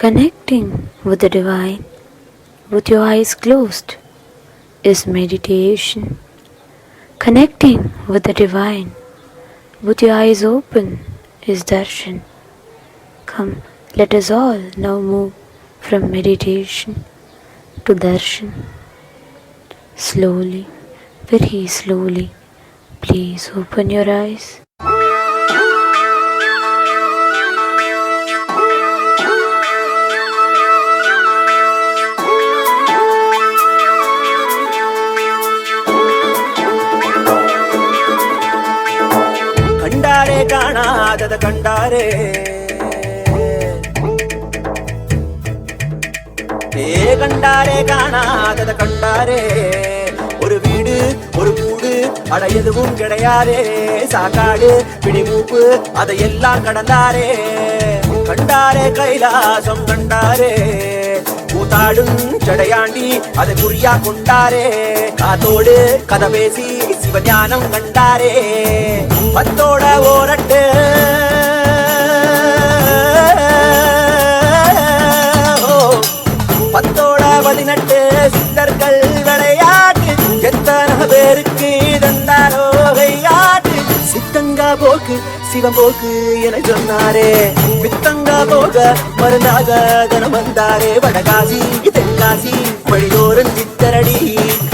Connecting with the divine with your eyes closed is meditation. Connecting with the divine with your eyes open is darshan. Come, let us all now move from meditation to darshan. Slowly, very slowly, please open your eyes. கண்டாரே காணாதத கண்டாரே கண்டாரே காணாதத கண்டாரே ஒரு வீடு ஒரு கூடு அட எதுவும் கிடையாதே சாக்காடு பிடிமூப்பு அதையெல்லாம் கடந்தாரே கண்டாரே கைலாசம் கண்டாரே கூத்தாடும் சடையாண்டி அதை குறியா கொண்டாரே காத்தோடு கதை பேசி சிவஞானம் கண்டாரே பத்தோட ஓரட்டு பத்தோட 18 சித்தர்கள் விளையாட்டு எத்தனை பேருக்கு தந்தாரோ கையாட்டு சித்தங்கா போக்கு சிவம் போக்கு என சொன்னாரே பித்தங்கா போக மருந்தாக தனம் வந்தாரே வடகாசி தென்காசி வழிதோறும் சித்தரடி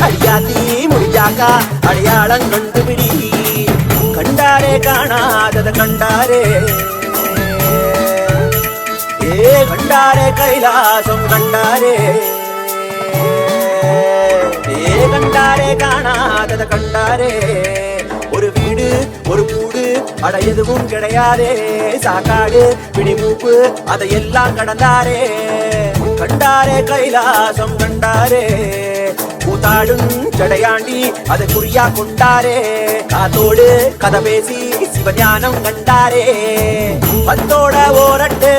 அடியாத்தி முடிஞ்சாக்கா அடையாளம் கண்டுபிடி கண்டாரே காணாதத கண்டாரே கண்டாரே கைலாசம் கண்டாரே கண்டாரே காணாதத கண்டாரே ஒரு வீடு ஒரு கூடு அட எதுவும் கிடையாதே சாக்காடு பிடிமூப்பு அதையெல்லாம் கடந்தாரே கண்டாரே கைலாசம் கண்டாரே கூத்தாடும் சடையாண்டி அதை குறியா கொண்டாரே காத்தோடு கதை பேசி சிவஞானம் கண்டாரே பத்தோட ஓரட்டு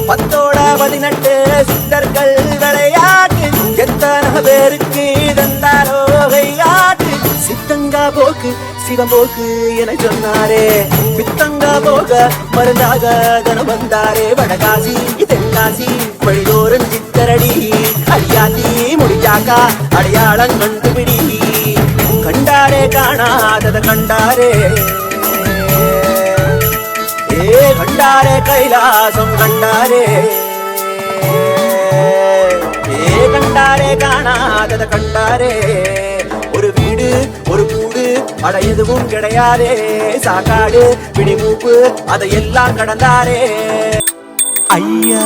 பத்தோட 18 சித்தர்கள் விளையாட்டு எத்தனை பேருக்கு தந்தாரோ கையாட்டு சித்தங்கா போக்கு சிவம் போக்கு என சொன்னாரே பித்தங்கா போக மருந்தாக தனம் வந்தாரே வடகாசி தென்காசி வழிதோறும் சித்தரடி அடியாத்தி முடிஞ்சாக்கா அடையாளம் கண்டுபிடி கண்டாரே காணாதத கண்டாரே கண்டாரே கைலாசம் கண்டாரே கண்டாரே காணாதத கண்டாரே ஒரு வீடு ஒரு கூடு அட எதுவும் கிடையாதே சாக்காடு பிடிமூப்பு அதையெல்லாம் கடந்தாரே ஐயா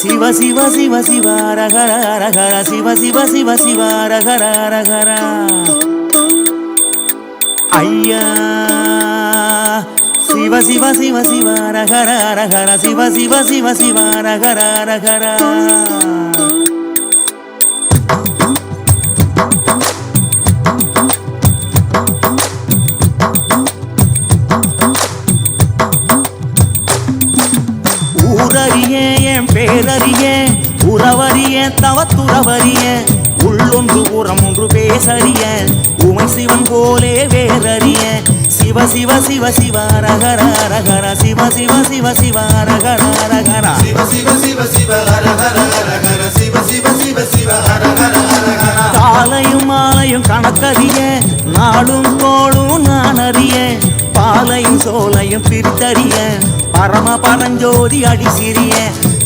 சிவ சிவ சிவ சிவ ரகர ரகர சிவ சிவ சிவ சிவ ரகர ரகர ஐயா சிவ சிவ சிவ சிவ ரகர ரகர சிவ சிவ சிவ சிவ ரகர ரகர ஊரறியே என் பேரறியே உறவறியே தவத்துறவறியே உள்ளொன்று புறம் ஒன்று பேசறிய உமை சிவன் போலே வேறறிய சிவ சிவ சிவ சிவ ரகர ரகர சிவ சிவ சிவ சிவ ரகர ரகர சிவ சிவ சிவ சிவ ரகர ரகர சிவ சிவ சிவ சிவ ரகர ரகர காலையும் மாலையும் கணக்கறிய நாளும் கோளும் நான் அறிய பாலையும் சோலையும் பிரித்தறிய பரம பரஞ்சோதி அடி சிறிய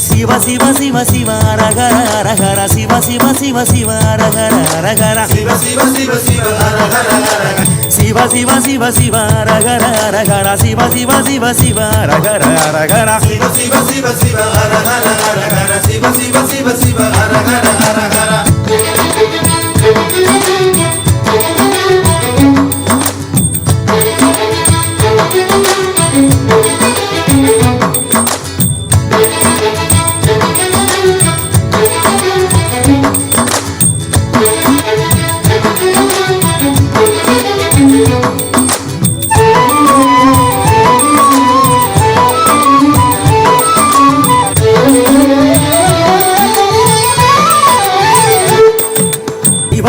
சிவ சிவ சிவ சிவ ரகர ரகர சிவ சிவ சிவ சிவ ரகர ரகர சிவ சிவ சிவ சிவ ரகர ரகர சிவ சிவ சிவ சிவ ரகர ரகர சிவ சிவ சிவ சிவ ரகர ரகர சிவ சிவ சிவ சிவ ரகர ரகர சிவ சிவ சிவ சிவ ரகர ரகர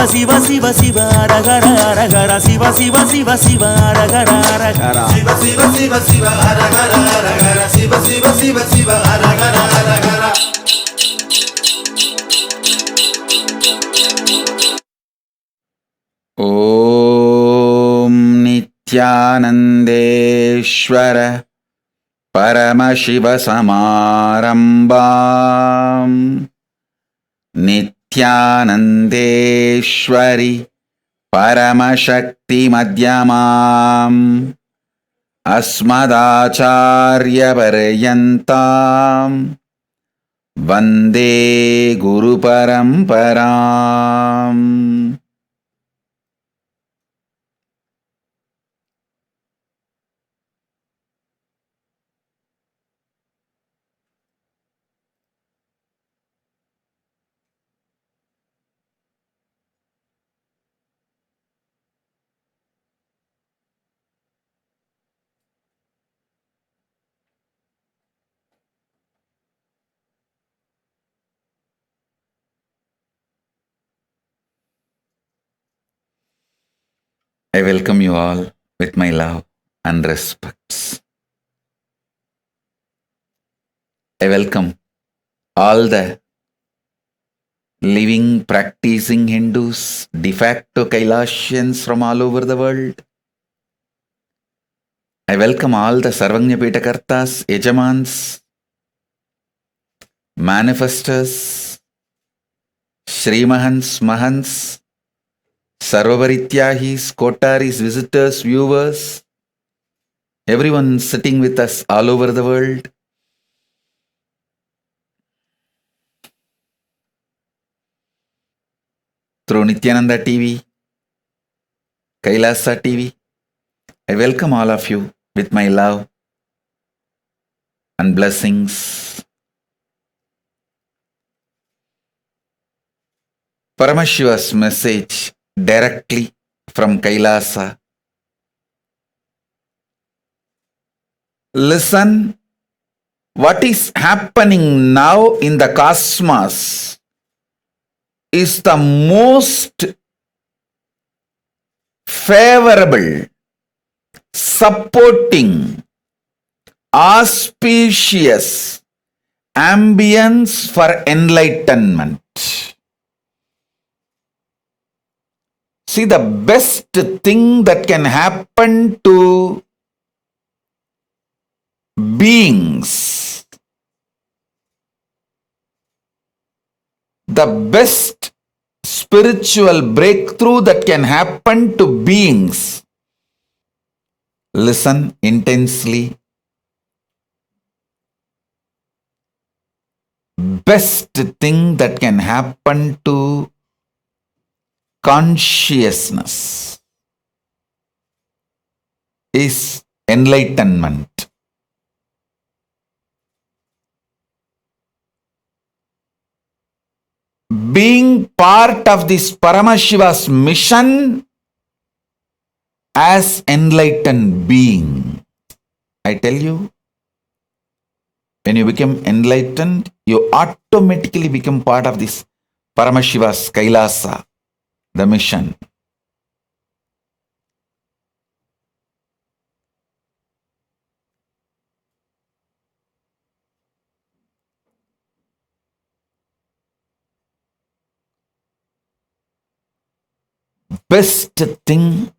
சிவ சிவ சிவ ரகர ரகர சிவ சிவ சிவ சிவ அரகர அரகர சிவ சிவ சிவ சிவ அரகர அரகர சிவ சிவ சிவ சிவ அரகர அரகர ॐ नित्यानन्देश्वर परमशिवसमारम्भाम् नित्यानन्देश्वरि परमशक्तिमध्यमाम् अस्मदाचार्यपर्यन्ताम् वन्दे गुरुपरम्पराम्. I welcome you all with my love and respects. I welcome all the living, practicing Hindus, de facto Kailashians from all over the world. I welcome all the Sarvagnya Pitakartas, Yajamans, manifestors, Shrimahans, Mahans, Sarvabharityahis, Kotaris, visitors, viewers, everyone sitting with us all over the world. Through Nityananda TV, Kailasa TV, I welcome all of you with my love and blessings. Paramashiva's message directly from Kailasa. Listen, what is happening now in the cosmos is the most favorable, supporting, auspicious ambience for enlightenment. See, the best thing that can happen to beings, the best spiritual breakthrough that can happen to beings, listen intensely, best thing that can happen to consciousness is enlightenment. Being part of this Paramashiva's mission as enlightened being. I tell you, when you become enlightened, you automatically become part of this Paramashiva's Kailasa, the mission. Best thing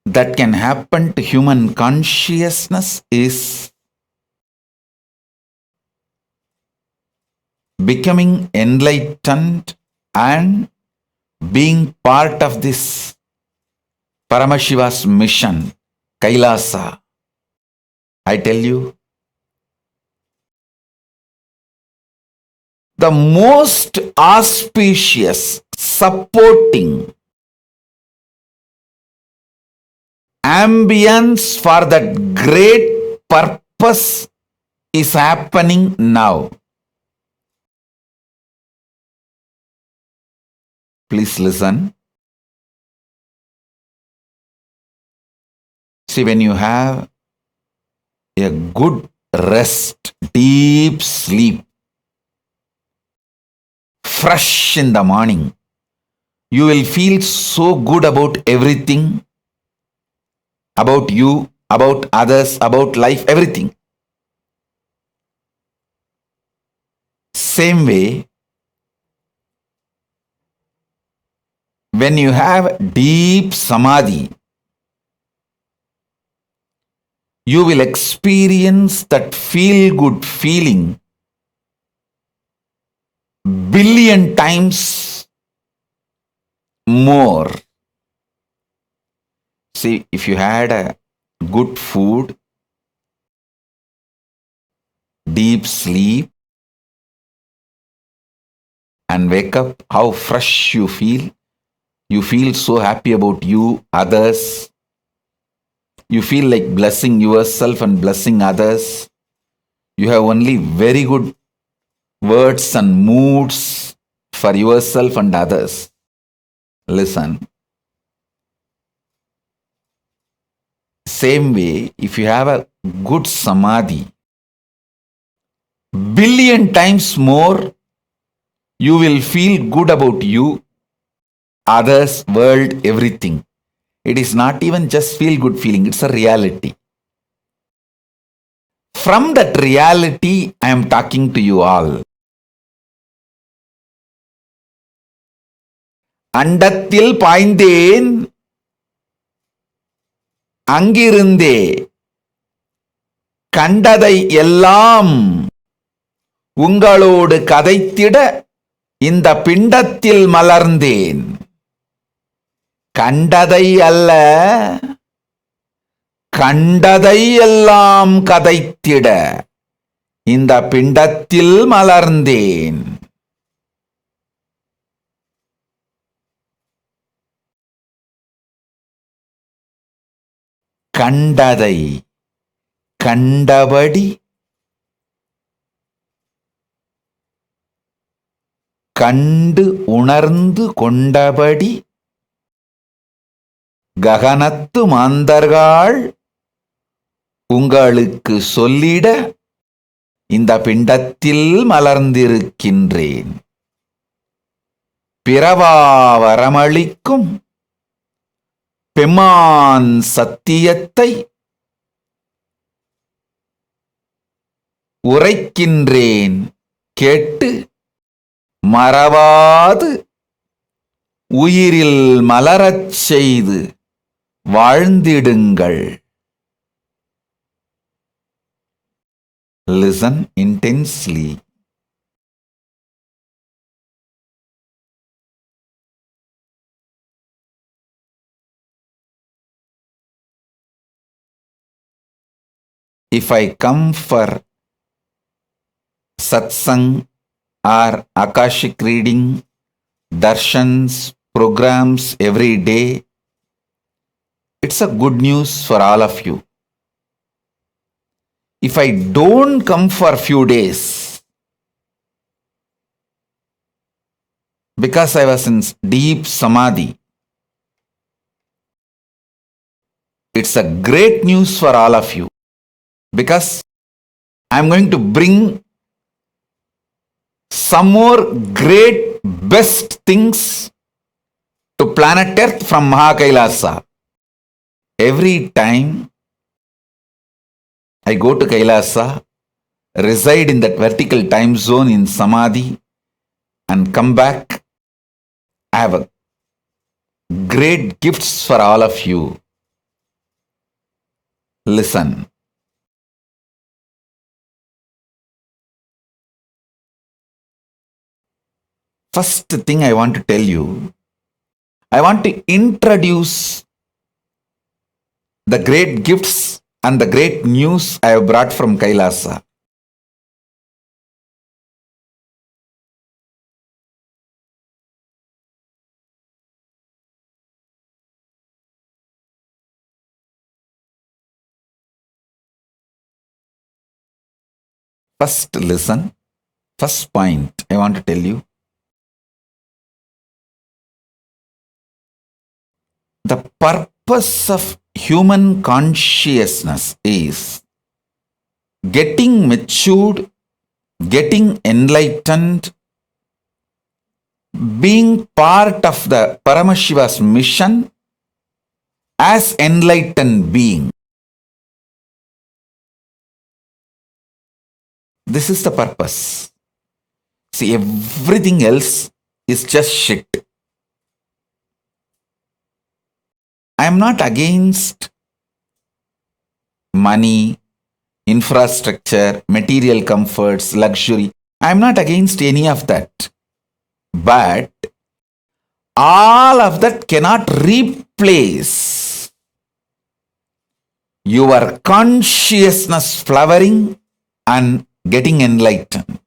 that can happen to human consciousness is becoming enlightened and being part of this Paramashiva's mission, Kailasa. I tell you, the most auspicious, supporting ambience for that great purpose is happening now. Please listen. See, when you have a good rest, deep sleep, fresh in the morning, you will feel so good about everything. about you, about others, about life, everything. Same way, when you have deep samadhi, you will experience that feel good feeling billion times more. See, if you had a good food, deep sleep, and wake up, how fresh you feel. You feel so happy about you, others. You feel like blessing yourself and blessing others. You have only very good words and moods for yourself and others. Listen. Same way, if you have a good samadhi, billion times more, you will feel good about you, others, world, everything. It is not even just feel good feeling, it's a reality. From that reality, I am talking to you all. அண்டத்தில் பாய்ந்தேன் அங்கிருந்தே கண்டதை எல்லாம் உங்களோடு கதைத்திட இந்த பிண்டத்தில் மலர்ந்தேன். கண்டதை அல்ல, கண்டதை எல்லாம் கதைத்திட இந்த பிண்டத்தில் மலர்ந்தேன். கண்டதை கண்டபடி கண்டு உணர்ந்து கொண்டபடி ககனத்து மாந்தர்கள் உங்களுக்கு சொல்லிட இந்த பிண்டத்தில் மலர்ந்திருக்கின்றேன். பிறவா வரமளிக்கும் பெம்மான் சத்தியத்தை உரைக்கின்றேன் கேட்டு மறவாது உயிரில் மலரச் செய்து வாழ்ந்திடுங்கள். Listen intensely. If I come for satsang or Akashic reading, darshans, programs every day, it's a good news for all of you. If I don't come for few days, because I was in deep samadhi, it's a great news for all of you. Because I'm going to bring some more great, best things to planet Earth from Mahakailasa. Every time I go to Kailasa, reside in that vertical time zone in Samadhi, and come back, I have a great gifts for all of you. Listen. First thing I want to tell you, I want to introduce the great gifts and the great news I have brought from Kailasa. First listen, first point I want to tell you. The purpose of human consciousness is getting matured, getting enlightened, being part of the Paramashiva's mission, as enlightened being. This is the purpose. See, everything else is just shit. I am not against money, infrastructure, material comforts, luxury. I am not against any of that. But all of that cannot replace your consciousness flowering and getting enlightened.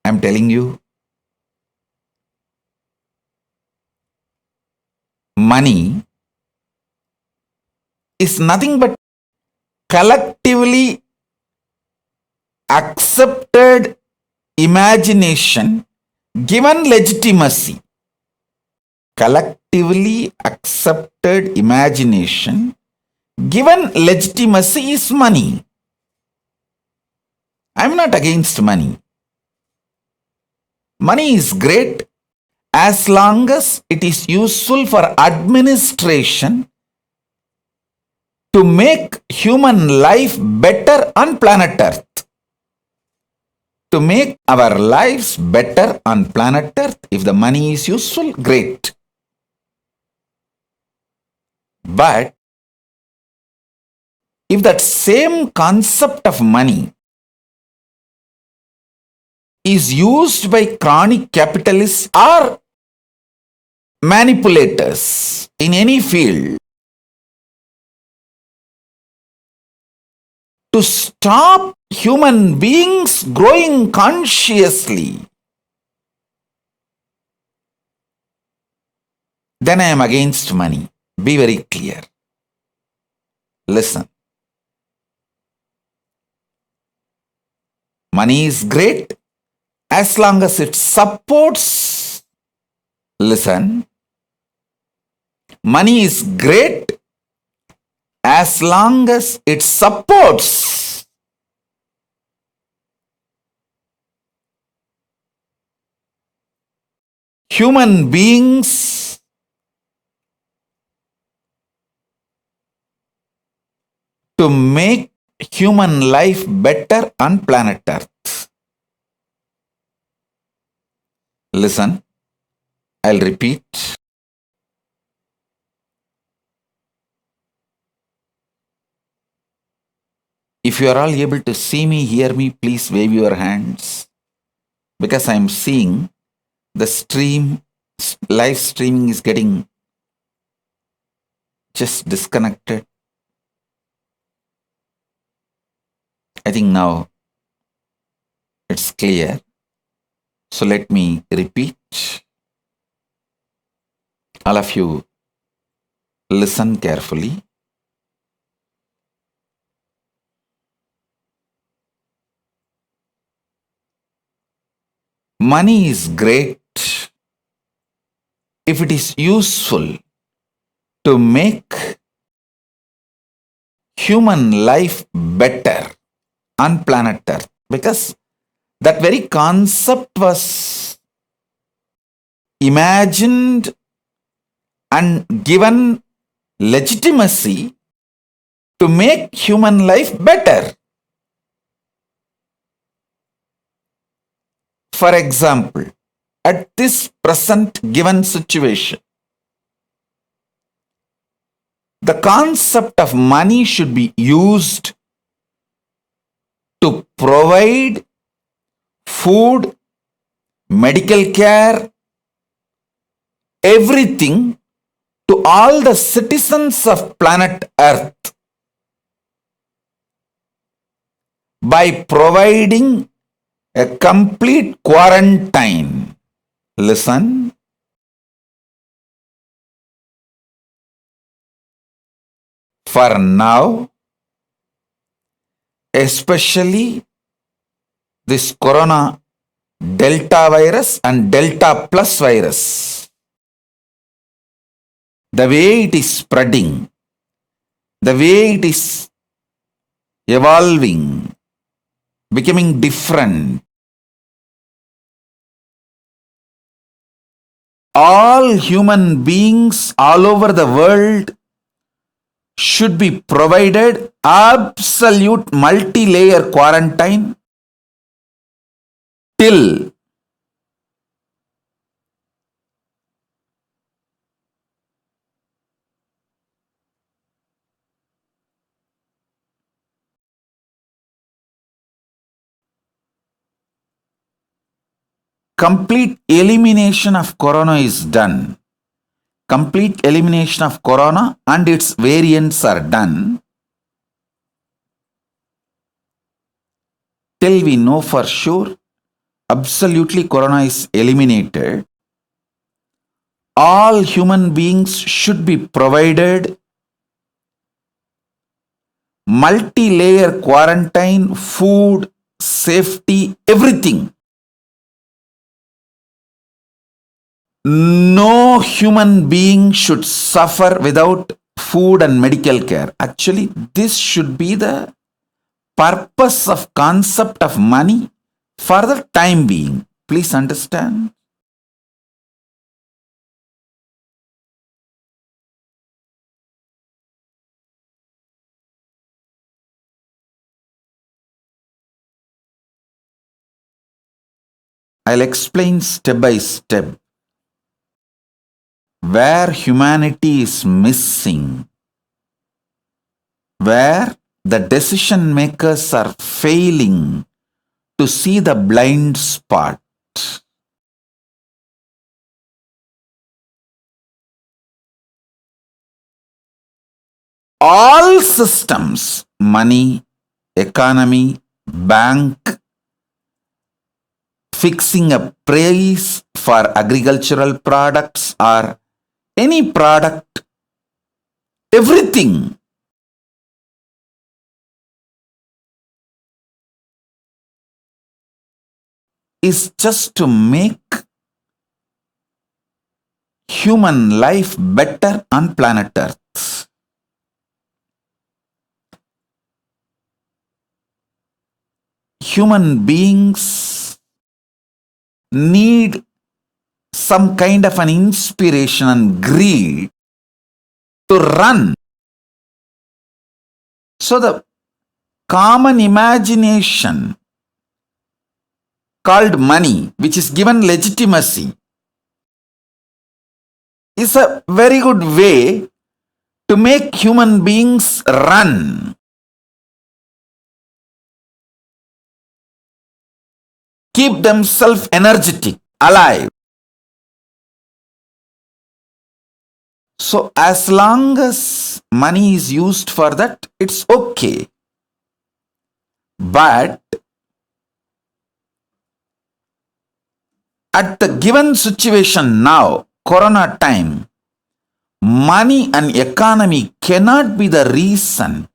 I am telling you, money is nothing but collectively accepted imagination given legitimacy. Collectively accepted imagination given legitimacy is money. I am not against money. Money is great as long as it is useful for administration to make human life better on planet Earth. To make our lives better on planet Earth, if the money is useful, great. But if that same concept of money is used by chronic capitalists or manipulators in any field to stop human beings growing consciously, then I am against money. Be very clear. Listen. Money is great as long as it supports. Listen. Money is great as long as it supports human beings to make human life better on planet Earth. Listen, I'll repeat. If you are all able to see me, hear me, please wave your hands, because I am seeing the live streaming is getting just disconnected. I think now it's clear. So let me repeat. All of you listen carefully. Money is great if it is useful to make human life better on planet Earth, because that very concept was imagined and given legitimacy to make human life better. For example, at this present given situation, the concept of money should be used to provide food, medical care, everything to all the citizens of planet Earth by providing a complete quarantine. Listen. For now, especially this corona Delta virus and Delta plus virus, the way it is spreading, the way it is evolving, becoming different, all human beings all over the world should be provided absolute multi-layer quarantine till complete elimination of corona is done. Complete elimination of corona and its variants are done till we know for sure absolutely corona is eliminated. All human beings should be provided multi-layer quarantine, food, safety, everything. No human being should suffer without food and medical care. Actually, this should be the purpose of concept of money for the time being. Please understand. I'll explain step by step where humanity is missing, where the decision makers are failing to see the blind spot. All systems, money, economy, bank, fixing a price for agricultural products or any product, everything is just to make human life better on planet Earth. Human beings need some kind of an inspiration and greed to run. So the common imagination called money, which is given legitimacy, is a very good way to make human beings run. Keep themselves energetic, alive. So as long as money is used for that, it's okay. But at the given situation now, corona time, money and economy cannot be the reason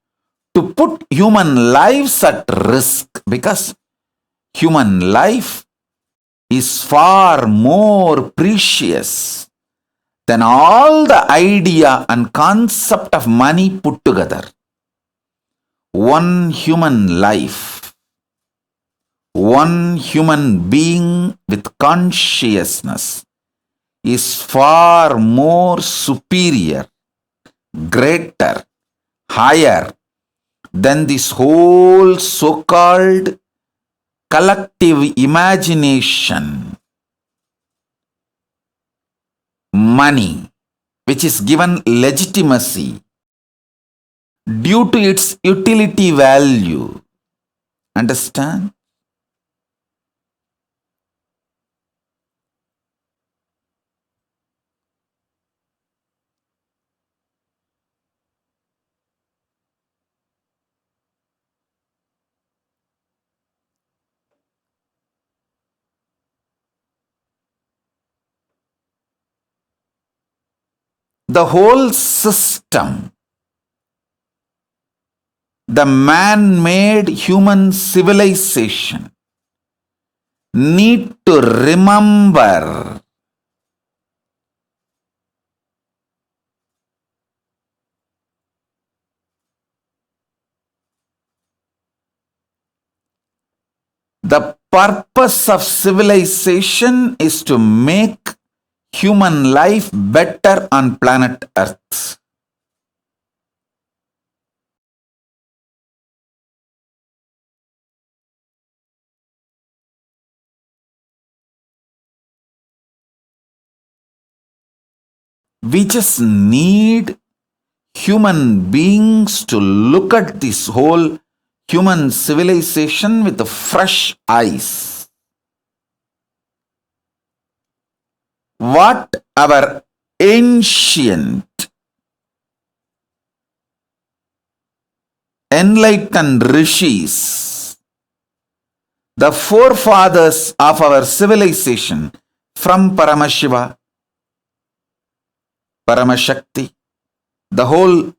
to put human lives at risk, because human life is far more precious than all the idea and concept of money put together. One human life, one human being with consciousness is far more superior, greater, higher than this whole so-called collective imagination, money, which is given legitimacy due to its utility value. Understand? The whole system, the man-made human civilization, need to remember the purpose of civilization is to make human life better on planet Earth. We just need human beings to look at this whole human civilization with fresh eyes. What our ancient enlightened rishis, the forefathers of our civilization, from Paramashiva, Paramashakti, the whole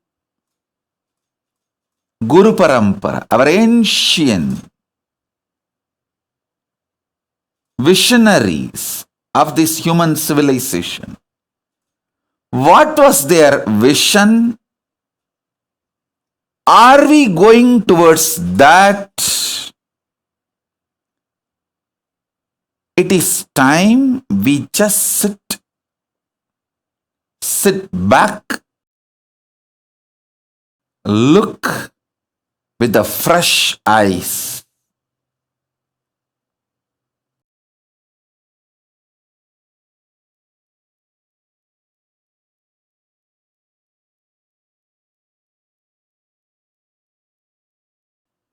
Guru Parampara, our ancient visionaries of this human civilization. What was their vision? Are we going towards that? It is time we just sit back, look with the fresh eyes.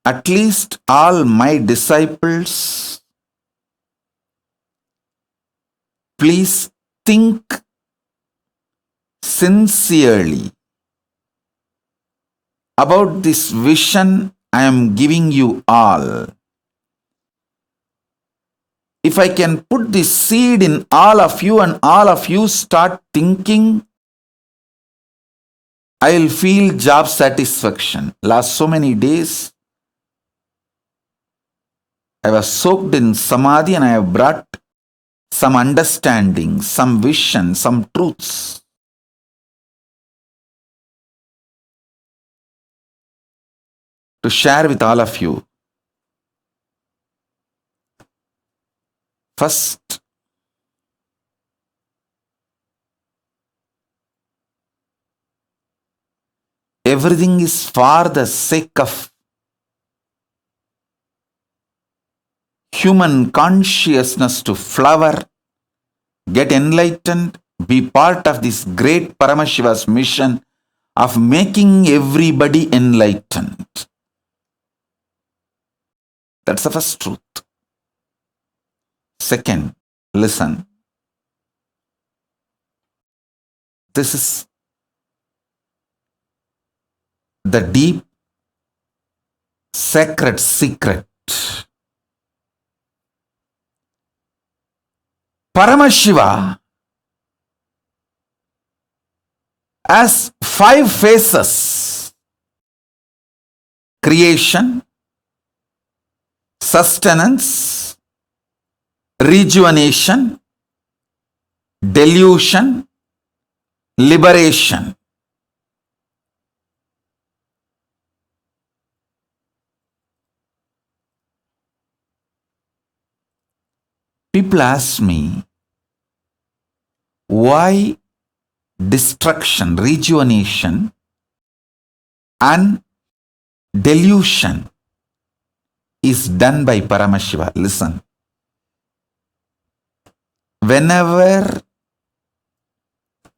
At least all my disciples, please think sincerely about this vision I am giving you all. If I can put this seed in all of you and all of you start thinking, I will feel job satisfaction. Last so many days, I was soaked in samadhi and I have brought some understanding, some vision, some truths. To share with all of you. First, everything is for the sake of human consciousness to flower, get enlightened, be part of this great Paramashiva's mission of making everybody enlightened. That's the first truth. Second, listen. This is the deep, sacred secret. Paramashiva has 5 phases: creation, sustenance, rejuvenation, delusion, liberation. People ask me, why destruction, rejuvenation, and delusion is done by Paramashiva? Listen. Whenever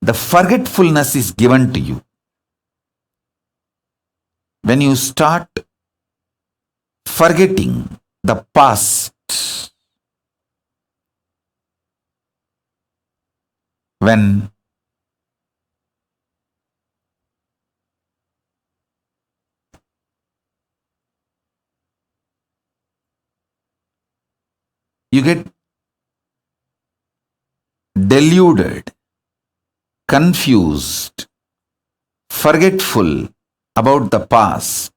the forgetfulness is given to you, when you start forgetting the past, when you get deluded, confused, forgetful about the past,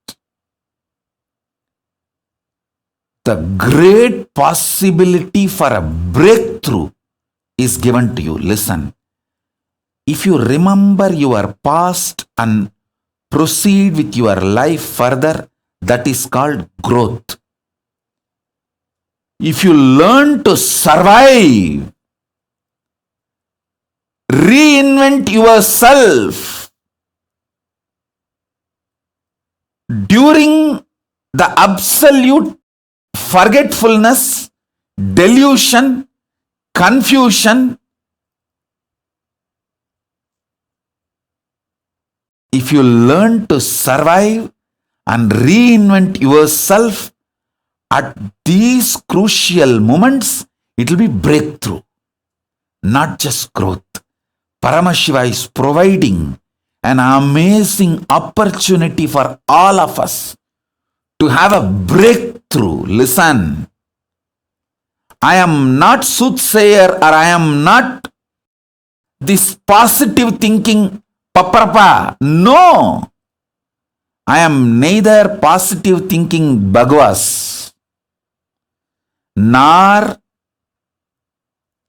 the great possibility for a breakthrough is given to you. Listen. If you remember your past and proceed with your life further, that is called growth. If you learn to survive reinvent yourself during the absolute forgetfulness, delusion, confusion. If you learn to survive and reinvent yourself at these crucial moments, it will be breakthrough, not just growth. Paramashiva is providing an amazing opportunity for all of us to have a breakthrough. Listen, I am not soothsayer, or I am not this positive thinking paparapa. No, I am neither positive thinking Bhagavas nor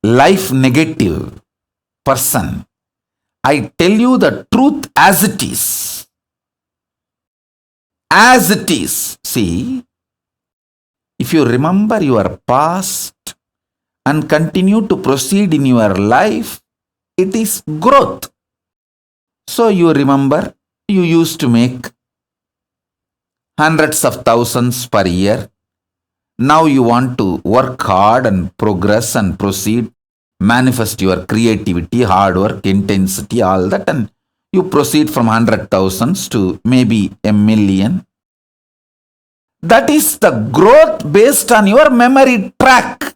life negative person. I tell you the truth as it is. As it is. See, if you remember your past and continue to proceed in your life, it is growth. So you remember, you used to make hundreds of thousands per year. Now you want to work hard and progress and proceed, manifest your creativity, hard work, intensity, all that, and you proceed from 100,000 to maybe 1,000,000. That is the growth based on your memory track.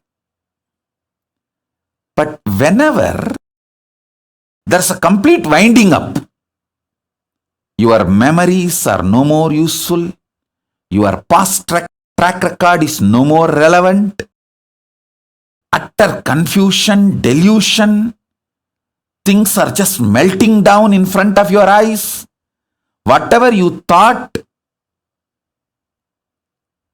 But whenever there's a complete winding up, your memories are no more useful, your past track record is no more relevant, utter confusion, delusion, things are just melting down in front of your eyes. Whatever you thought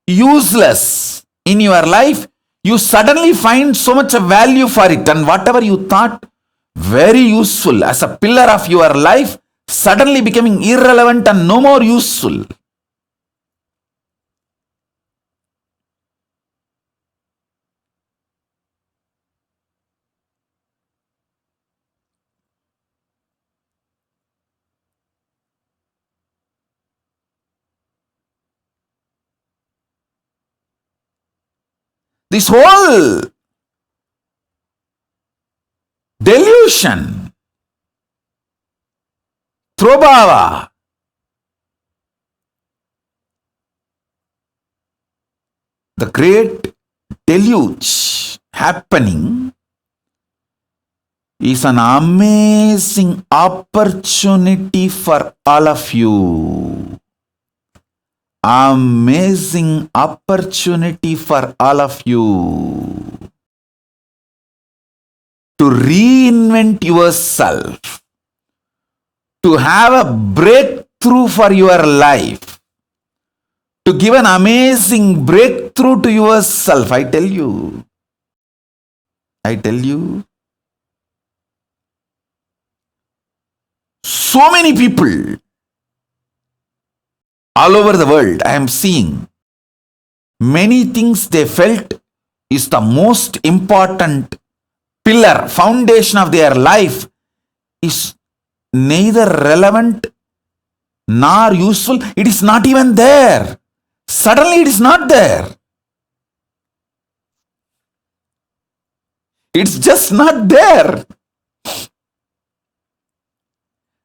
useless in your life, you suddenly find so much of value for it, and whatever you thought very useful as a pillar of your life, suddenly becoming irrelevant and no more useful. This whole delusion, Throbhava, the great deluge happening, is an amazing opportunity for all of you. Amazing opportunity for all of you to reinvent yourself, to have a breakthrough for your life, to give an amazing breakthrough to yourself. I tell you, so many people all over the world, I am seeing many things they felt is the most important pillar, foundation of their life is neither relevant nor useful. It is not even there. Suddenly it is not there. It's just not there.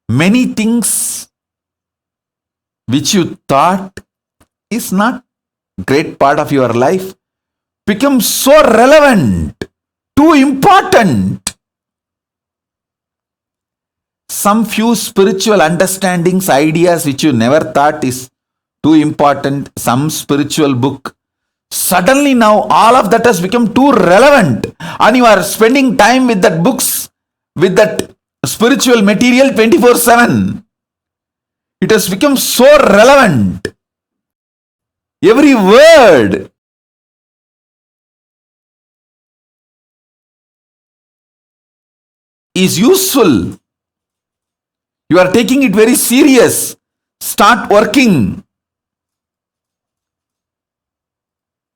Many things which you thought is not great part of your life become so relevant, too important. Some few spiritual understandings, ideas which you never thought is too important, some spiritual book, suddenly now all of that has become too relevant, and you are spending time with that books, with that spiritual material 24/7. It has become so relevant. Every word is useful. You are taking it very serious. Start working.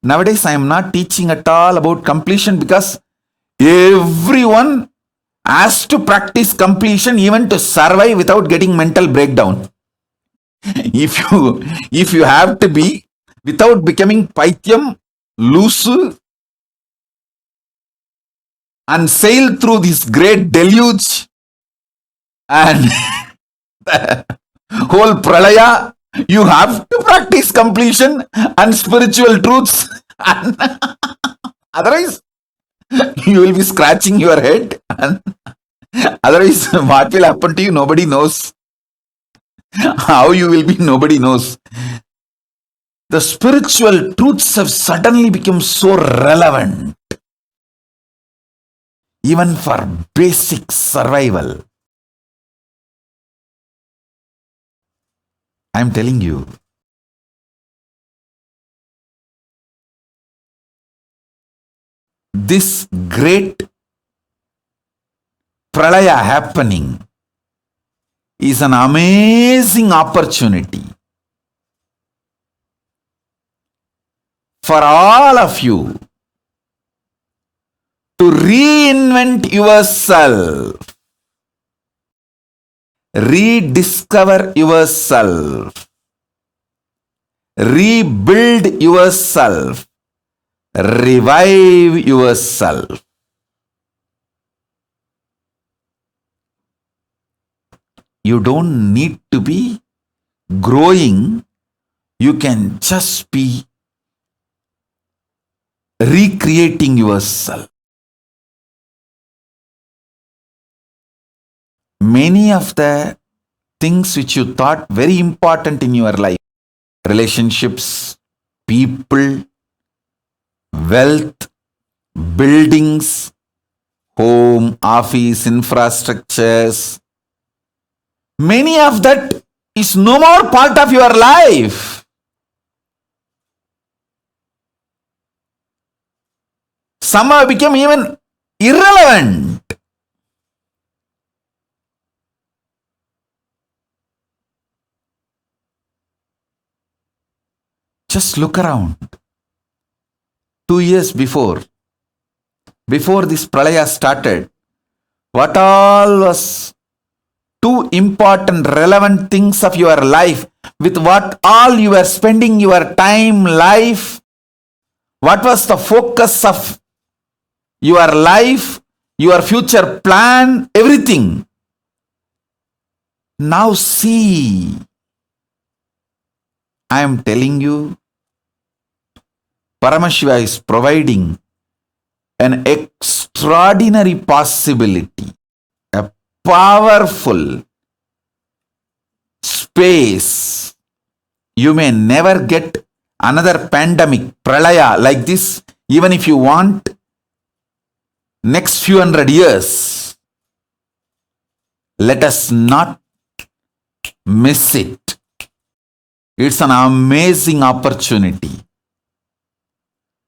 Nowadays, I am not teaching at all about completion because everyone has to practice completion even to survive without getting mental breakdown. If you have to be without becoming paityam, loose, and sail through this great deluge and the whole pralaya, you have to practice completion and spiritual truths. And otherwise, you will be scratching your head. And otherwise, what will happen to you? Nobody knows. How you will be, nobody knows. The spiritual truths have suddenly become so relevant, even for basic survival. I am telling you, this great pralaya happening is an amazing opportunity for all of you to reinvent yourself, rediscover yourself, rebuild yourself, revive yourself. You don't need to be growing, you can just be recreating yourself. Many of the things which you thought very important in your life, relationships, people, wealth, buildings, home, office, infrastructures, many of that is no more part of your life. Some have become even irrelevant. Just look around. 2 years before this pralaya started, what all was two important relevant things of your life, with what all you were spending your time, life, what was the focus of your life, your future plan, everything. Now see, I am telling you, Paramashiva is providing an extraordinary possibility, a powerful space. You may never get another pandemic, pralaya like this, even if you want, next few hundred years. Let us not miss it. It's an amazing opportunity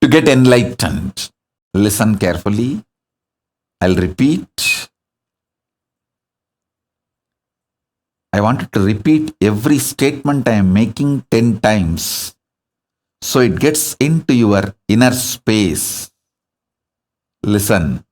to get enlightened. Listen carefully. I'll repeat. I wanted to repeat every statement I am making 10 times so it gets into your inner space. Listen.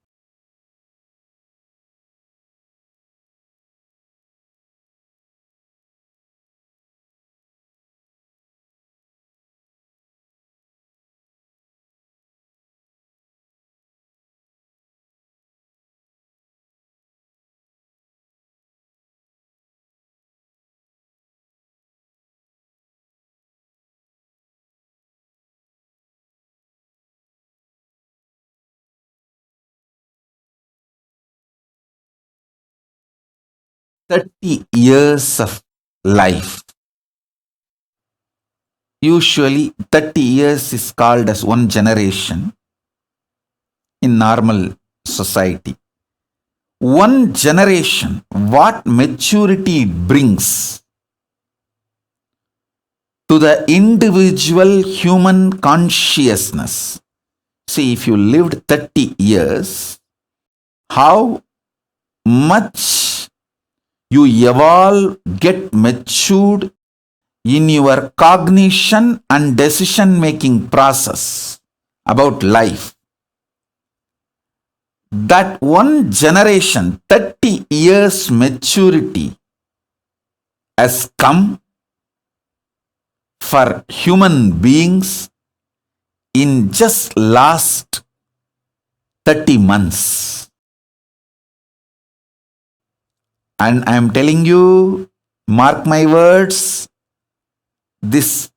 "30 years of life." Usually 30 years is called as one generation in normal society. One generation, what maturity it brings to the individual human consciousness. See, if you lived 30 years, how much you evolve, get matured in your cognition and decision making process about life. that one generation, 30 years maturity has come for human beings in just last 30 months. And I am telling you, mark my words, this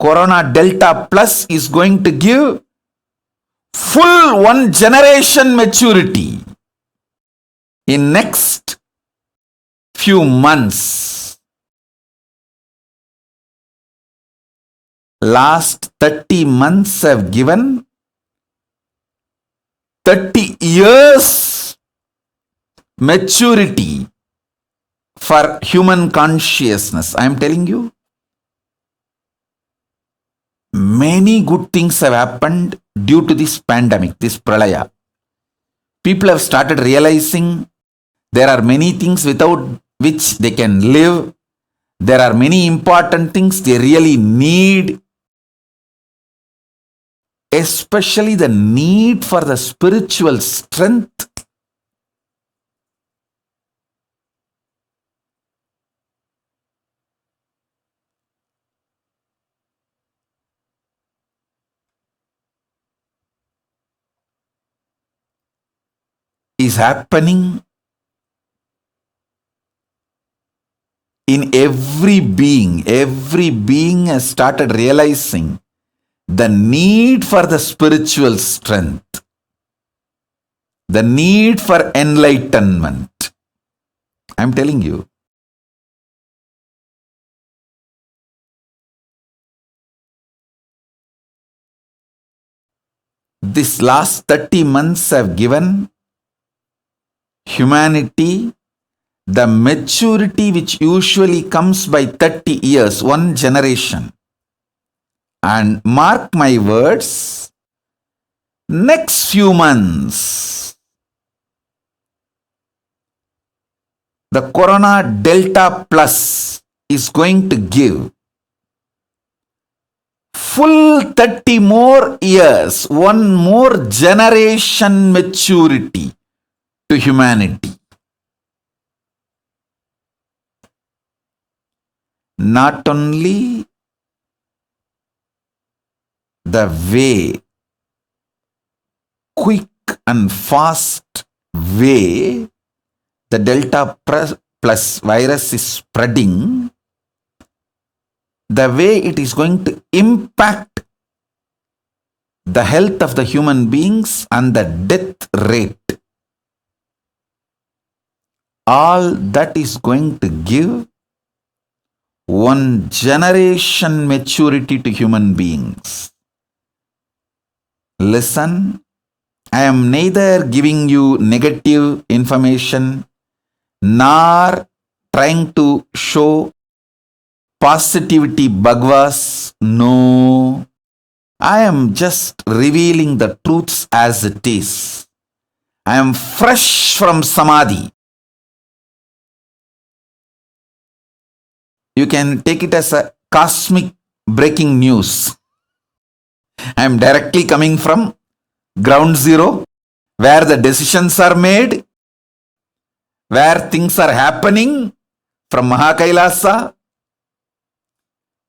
Corona Delta Plus is going to give full one generation maturity in next few months. Last 30 months have given 30 years maturity for human consciousness. I am telling you, many good things have happened due to this pandemic, this pralaya. People have started realizing there are many things without which they can live. There are many important things they really need, especially the need for the spiritual strength. Is happening in every being. Every being has started realizing the need for the spiritual strength, the need for enlightenment. I'm telling you. This last 30 months have given humanity the maturity which usually comes by 30 years, one generation. And mark my words, next few months, the Corona Delta Plus is going to give full 30 more years, one more generation maturity to humanity. Not only the way, quick and fast way the Delta Plus virus is spreading, the way it is going to impact the health of the human beings and the death rate. All that is going to give one generation maturity to human beings. Listen, I am neither giving you negative information nor trying to show positivity bhagavas. No, I am just revealing the truths as it is. I am fresh from samadhi. You can take it as a cosmic breaking news. I am directly coming from ground zero, where the decisions are made, where things are happening from Mahakailasa,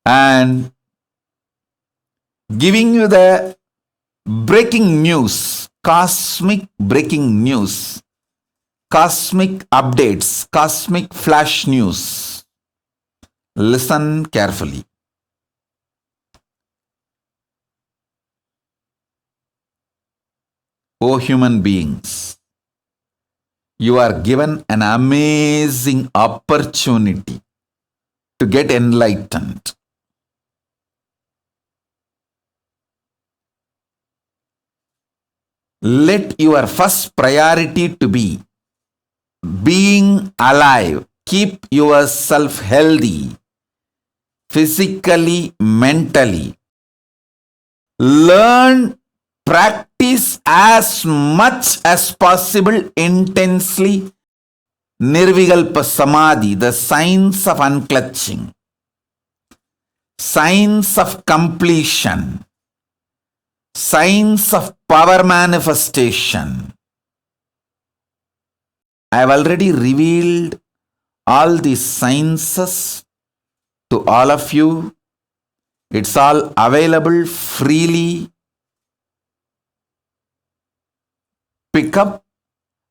and giving you the breaking news, cosmic breaking news, cosmic updates, cosmic flash news. Listen carefully. O human beings, you are given an amazing opportunity to get enlightened. Let your first priority to be being alive. Keep yourself healthy, physically, mentally. Learn, practice as much as possible intensely Nirvikalpa Samadhi, the science of unclutching, science of completion, science of power manifestation. I have already revealed all these sciences to all of you. It's all available freely. Pick up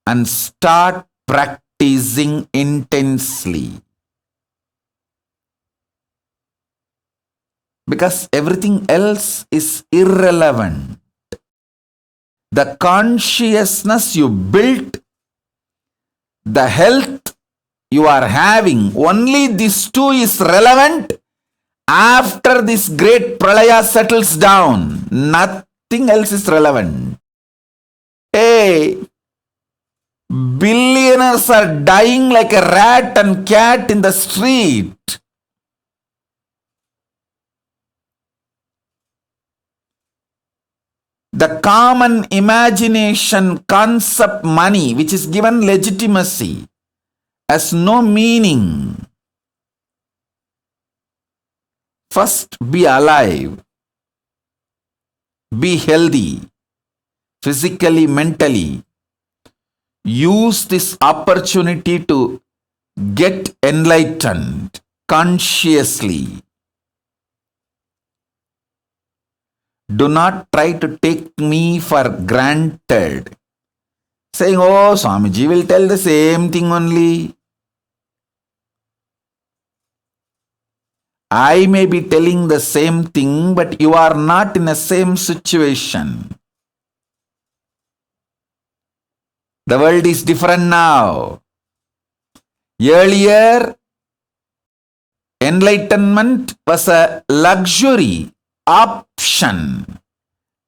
and start practicing intensely. Because everything else is irrelevant. The consciousness you built, the health you are having, only these two is relevant after this great pralaya settles down. Nothing else is relevant. Hey, billionaires are dying like a rat and cat in the street. The common imagination concept money, which is given legitimacy, has no meaning. First, be alive, be healthy, physically, mentally. Use this opportunity to get enlightened consciously. Do not try to take me for granted. Saying, oh, Swamiji will tell the same thing only. I may be telling the same thing, but you are not in the same situation. The world is different now. Earlier, enlightenment was a luxury option.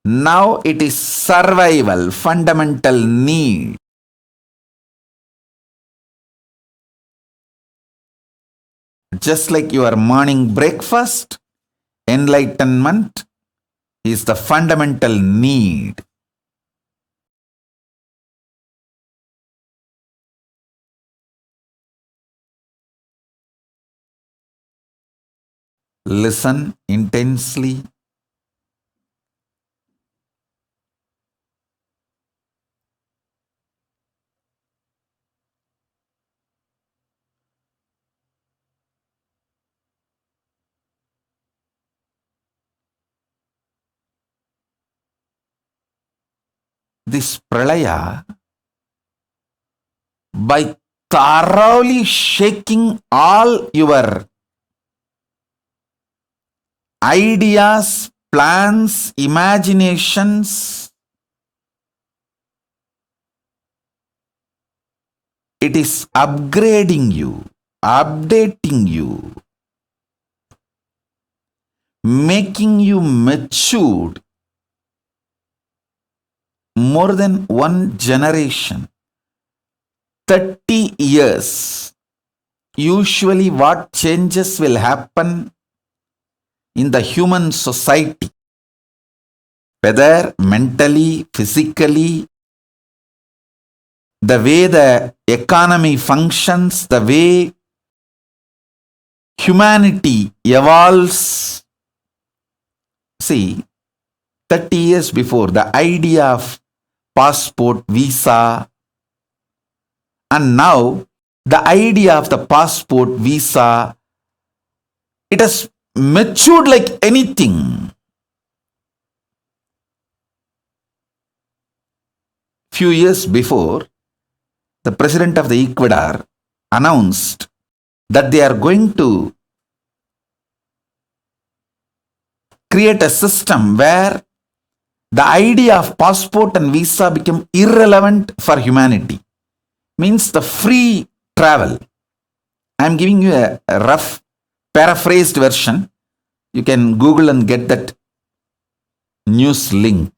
Now it is survival, fundamental need. Just like your morning breakfast, enlightenment is the fundamental need. Listen intensely. This pralaya, by thoroughly shaking all your ideas, plans, imaginations, it is upgrading you, updating you, making you matured more than one generation. 30 years. Usually what changes will happen in the human society, whether mentally, physically, the way the economy functions, the way humanity evolves. See, 30 years before, the idea of passport, visa, and now the idea of the passport, visa, it has matured like anything. Few years before, the president of the Ecuador announced that they are going to create a system where the idea of passport and visa become irrelevant for humanity. Means the free travel. I am giving you a rough paraphrased version. You can Google and get that news link.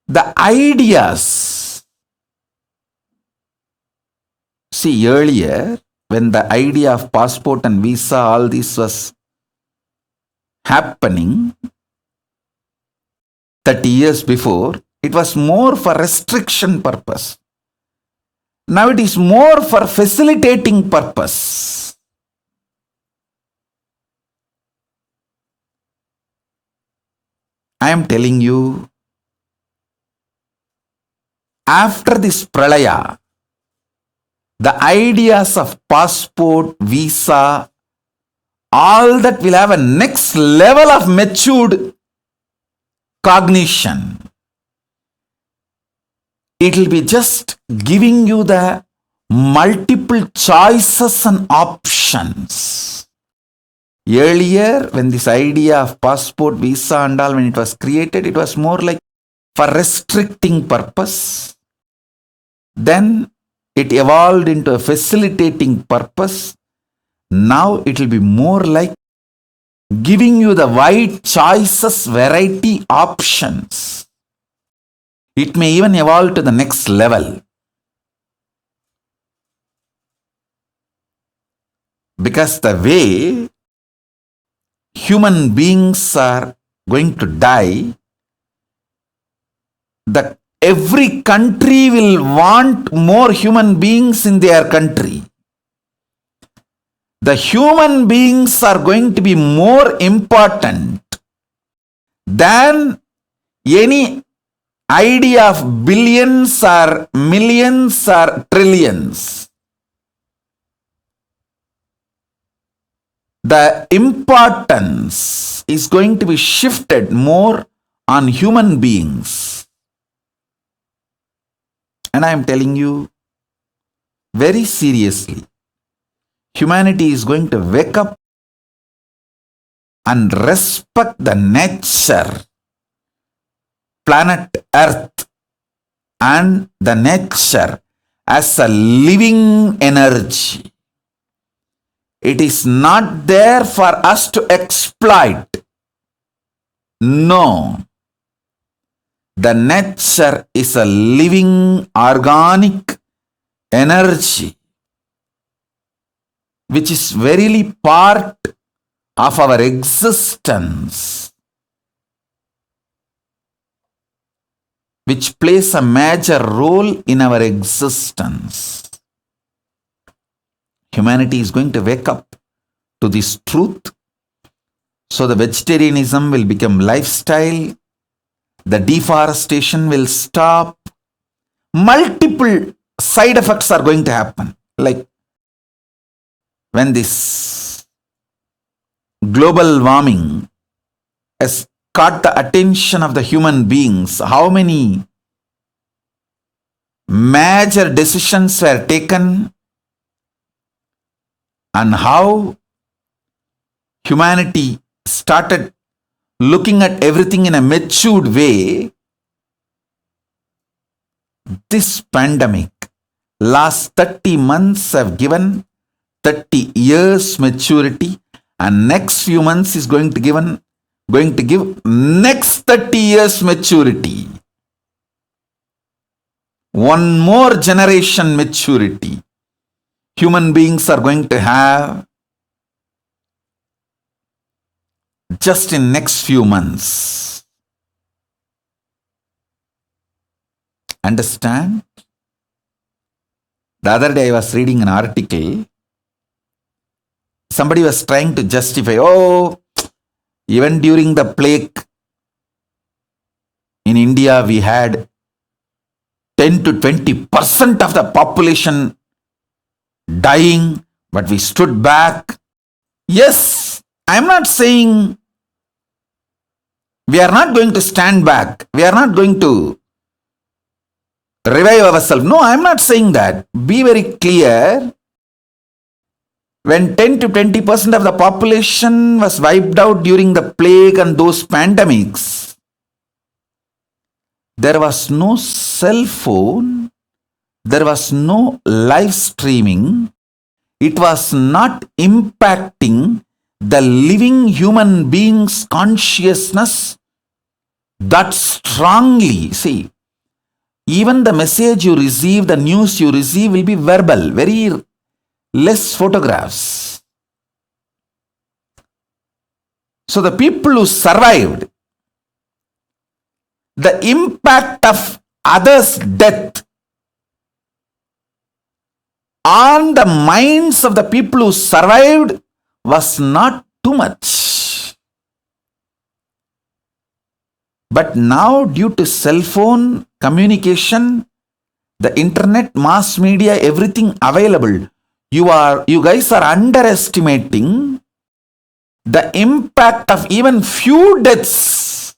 The ideas. See, earlier, when the idea of passport and visa, all this was happening 30 years before, it was more for restriction purpose. Now it is more for facilitating purpose. I am telling you, after this pralaya, the ideas of passport, visa, all that will have a next level of matured cognition. It will be just giving you the multiple choices and options. Earlier, when this idea of passport, visa and all, when it was created, it was more like for restricting purpose. Then it evolved into a facilitating purpose. Now it will be more like giving you the wide choices, variety, options. It may even evolve to the next level. Because the way human beings are going to die, every country will want more human beings in their country. The human beings are going to be more important than any idea of billions or millions or trillions. The importance is going to be shifted more on human beings. And I am telling you very seriously, humanity is going to wake up and respect the nature, planet Earth, and the nature as a living energy. It is not there for us to exploit. No. The nature is a living organic energy which is verily part of our existence, which plays a major role in our existence. Humanity is going to wake up to this truth. So the vegetarianism will become lifestyle. The deforestation will stop. Multiple side effects are going to happen. Like when this global warming has caught the attention of the human beings, how many major decisions were taken and how humanity started looking at everything in a matured way. This pandemic, last 30 months have given 30 years maturity, and next few months is going to give next 30 years maturity. One more generation maturity human beings are going to have just in next few months. Understand? The other day I was reading an article. Somebody was trying to justify, even during the plague in India, we had 10 to 20% of the population dying, but we stood back. Yes, I am not saying we are not going to stand back. We are not going to revive ourselves. No, I am not saying that. Be very clear. When 10 to 20% of the population was wiped out during the plague and those pandemics, there was no cell phone, there was no live streaming. It was not impacting the living human being's consciousness that strongly. See, even the message you receive, the news you receive will be verbal, very less photographs. So the people who survived, the impact of others' death on the minds of the people who survived was not too much. But now, due to cell phone communication, The internet, mass media, everything available. You guys are underestimating the impact of even few deaths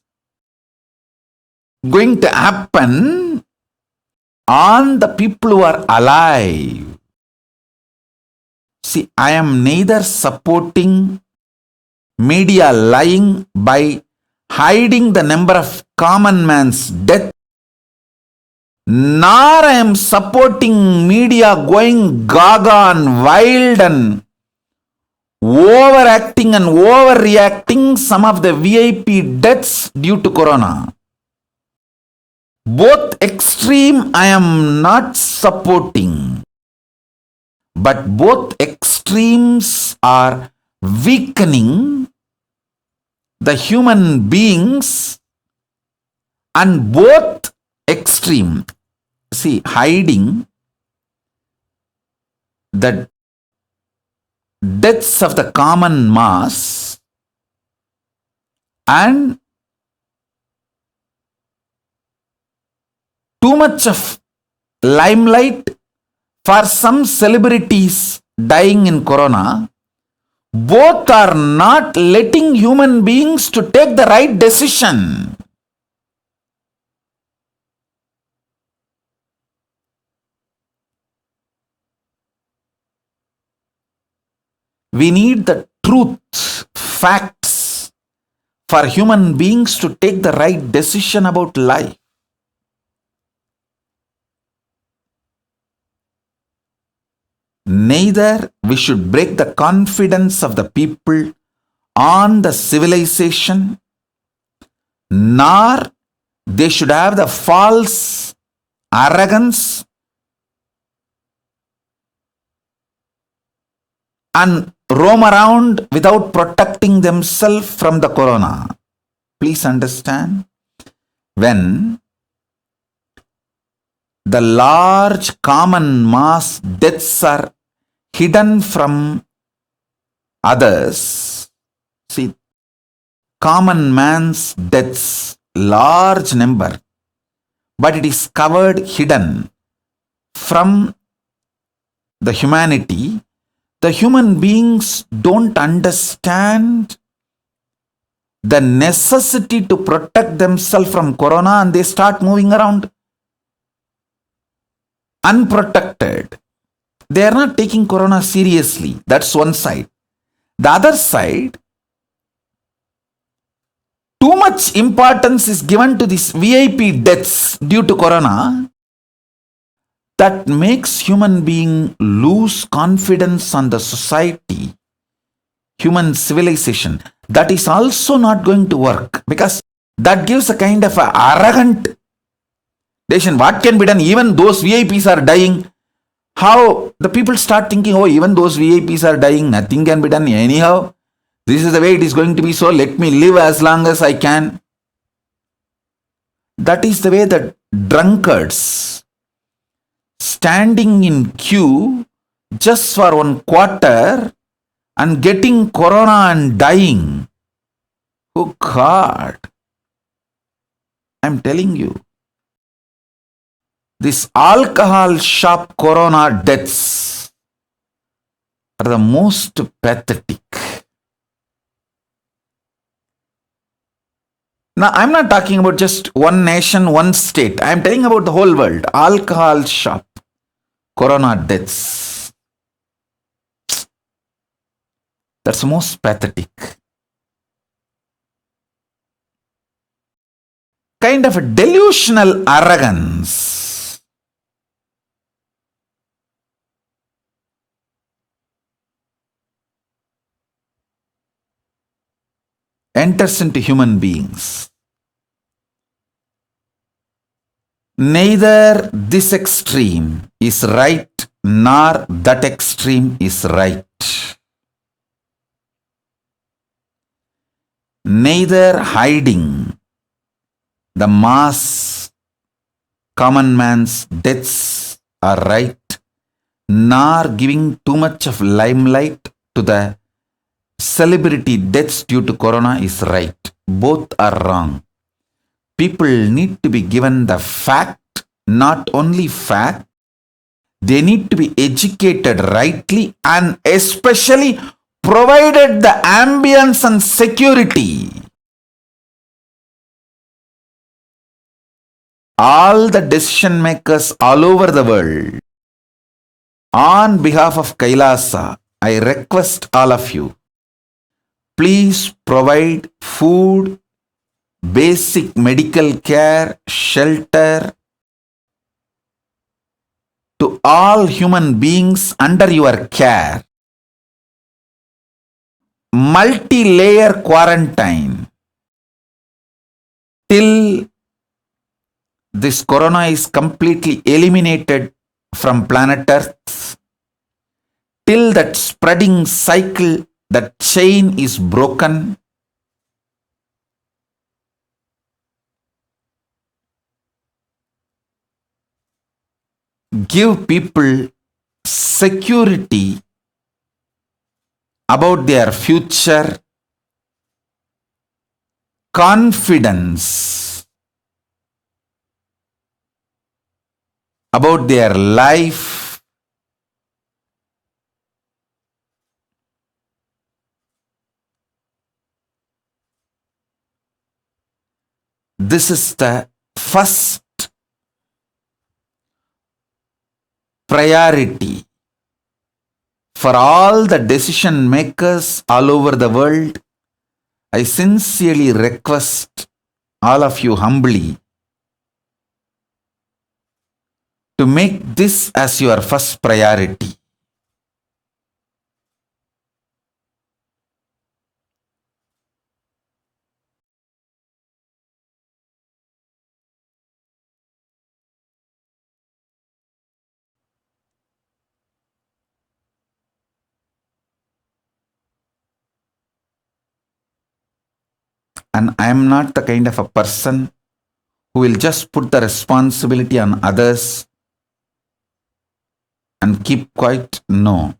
going to happen on the people who are alive. See, I am neither supporting media lying by hiding the number of common man's death, nor I am supporting media going gaga and wild and overacting and overreacting some of the VIP deaths due to corona. Both extreme I am not supporting, but both extremes are weakening the human beings, and both extreme, see, hiding the deaths of the common mass and too much of limelight for some celebrities dying in corona, both are not letting human beings to take the right decision. We need the truth, facts for human beings to take the right decision about life. Neither we should break the confidence of the people on the civilization, nor they should have the false arrogance and roam around without protecting themselves from the corona. Please understand, when the large common mass deaths are hidden from others, see, common man's deaths, large number, but it is covered, hidden from the humanity. The human beings don't understand the necessity to protect themselves from corona, and they start moving around unprotected. They are not taking corona seriously. That's one side. The other side, too much importance is given to these VIP deaths due to corona, that makes human being lose confidence on the society, human civilization. That is also not going to work, because that gives a kind of a arrogant decision. What can be done? Even those VIPs are dying. How the people start thinking, oh, even those VIPs are dying, nothing can be done anyhow. This is the way it is going to be, so let me live as long as I can. That is the way that drunkards standing in queue just for 1 quarter and getting corona and dying. Oh God, I'm telling you, this alcohol shop corona deaths are the most pathetic. Now, I'm not talking about just one nation, one state. I'm telling about the whole world. Alcohol shop corona deaths. That's most pathetic. Kind of a delusional arrogance. Enters into human beings. Neither this extreme is right nor that extreme is right. Neither hiding the mass common man's deaths are right, nor giving too much of limelight to the celebrity deaths due to corona is right. Both are wrong. People need to be given the fact not only fact, they need to be educated rightly and especially provided the ambience and security. All the decision makers all over the world, on behalf of Kailasa, I request all of you, please provide food, basic medical care, shelter to all human beings under your care. Multi-layer quarantine till this corona is completely eliminated from planet Earth, till that spreading cycle, that chain is broken. Give people security about their future, confidence about their life, this is the first priority for all the decision makers all over the world. I sincerely request all of you humbly to make this as your first priority. And I am not the kind of a person who will just put the responsibility on others and keep quiet. No.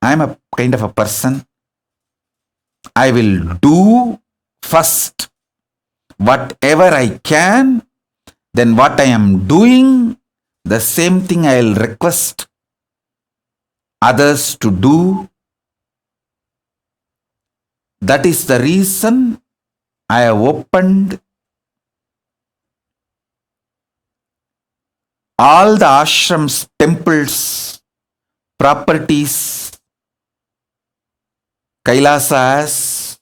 I am a kind of a person, I will do first whatever I can, then what I am doing, the same thing I will request others to do. That is the reason I have opened all the ashrams, temples, properties Kailasa has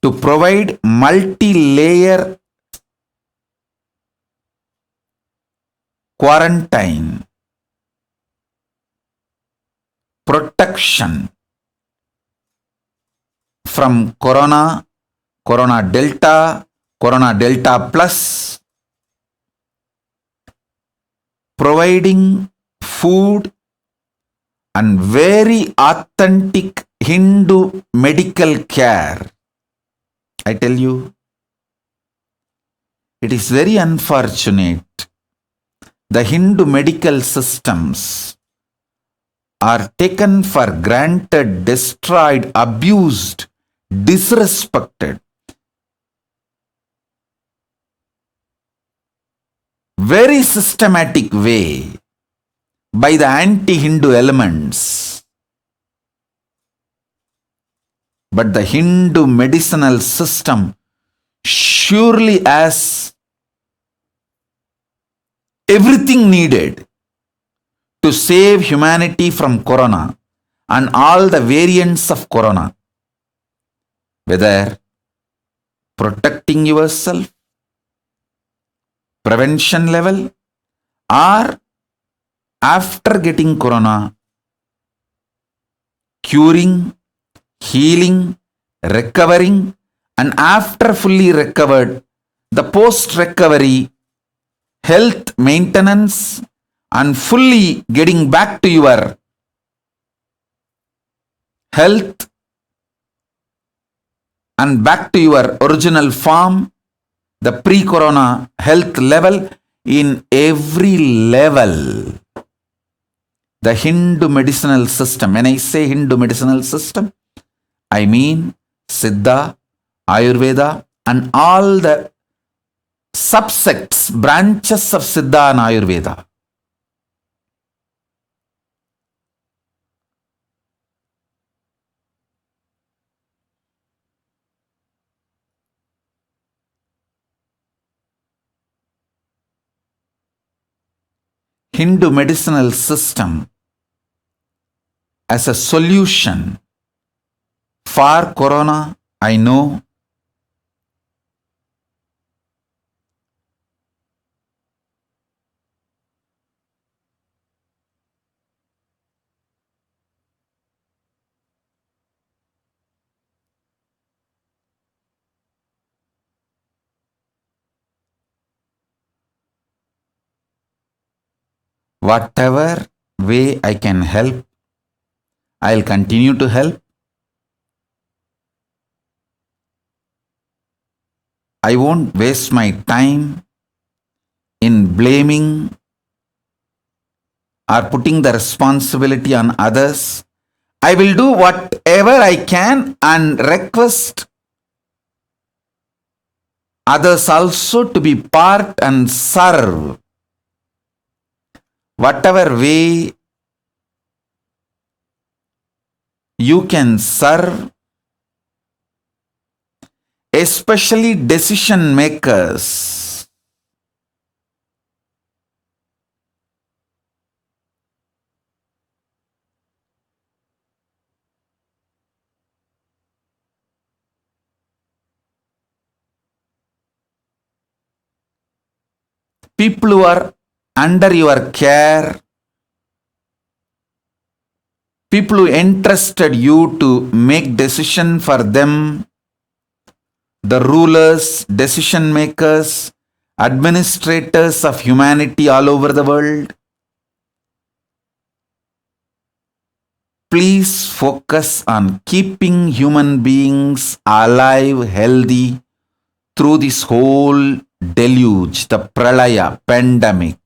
to provide multi-layer quarantine, protection from corona, corona delta plus, providing food and very authentic Hindu medical care. I tell you, it is very unfortunate. The Hindu medical systems are taken for granted, destroyed, abused, disrespected. Very systematic way by the anti-Hindu elements. But the Hindu medicinal system surely has everything needed to save humanity from corona and all the variants of corona. Whether protecting yourself, prevention level, or after getting corona, curing, healing, recovering, and after fully recovered, the post-recovery health maintenance and fully getting back to your health and back to your original form, the pre-corona health level in every level. The Hindu medicinal system, when I say Hindu medicinal system, I mean Siddha, Ayurveda, and all the subsects, branches of Siddha and Ayurveda. Hindu medicinal system as a solution for corona, I know. Whatever way I can help, I'll continue to help. I won't waste my time in blaming or putting the responsibility on others. I will do whatever I can and request others also to be part and serve. Whatever way you can serve, especially decision makers. People who are under your care, people who entrusted you to make decision for them, the rulers, decision makers, administrators of humanity all over the world. Please focus on keeping human beings alive, healthy through this whole deluge, the pralaya, pandemic.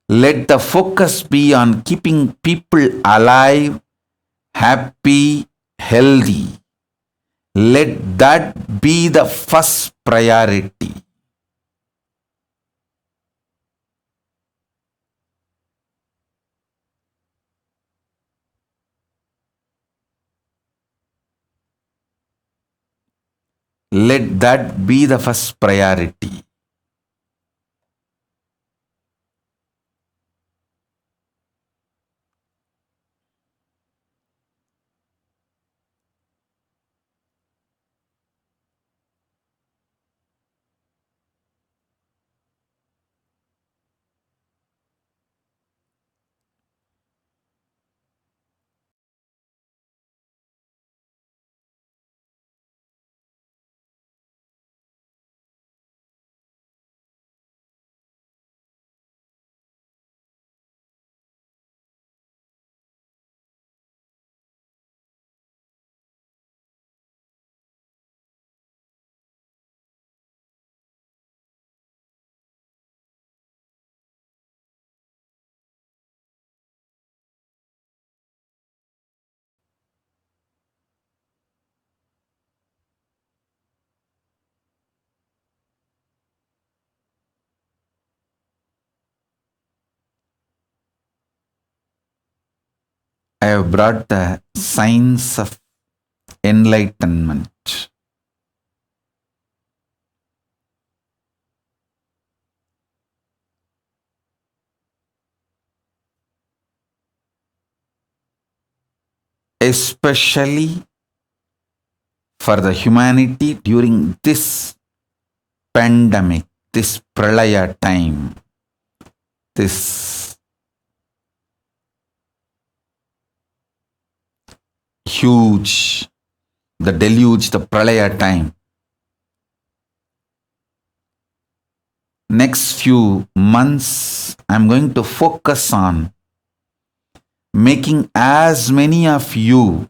Let the focus be on keeping people alive, happy, healthy. Let that be the first priority. Let that be the first priority. I have brought the signs of enlightenment. Especially for the humanity during this pandemic, this pralaya time, this huge, the deluge, the pralaya time. Next few months, I'm going to focus on making as many of you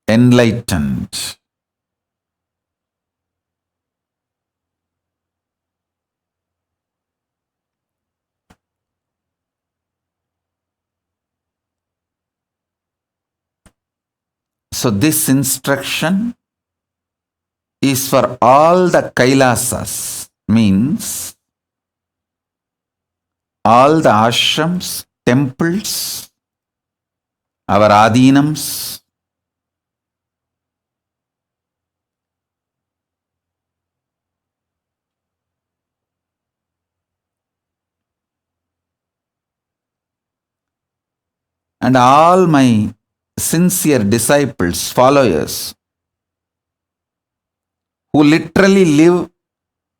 enlightened. So this instruction is for all the Kailasas, means all the ashrams, temples, our adhinams, and all my sincere disciples, followers, who literally live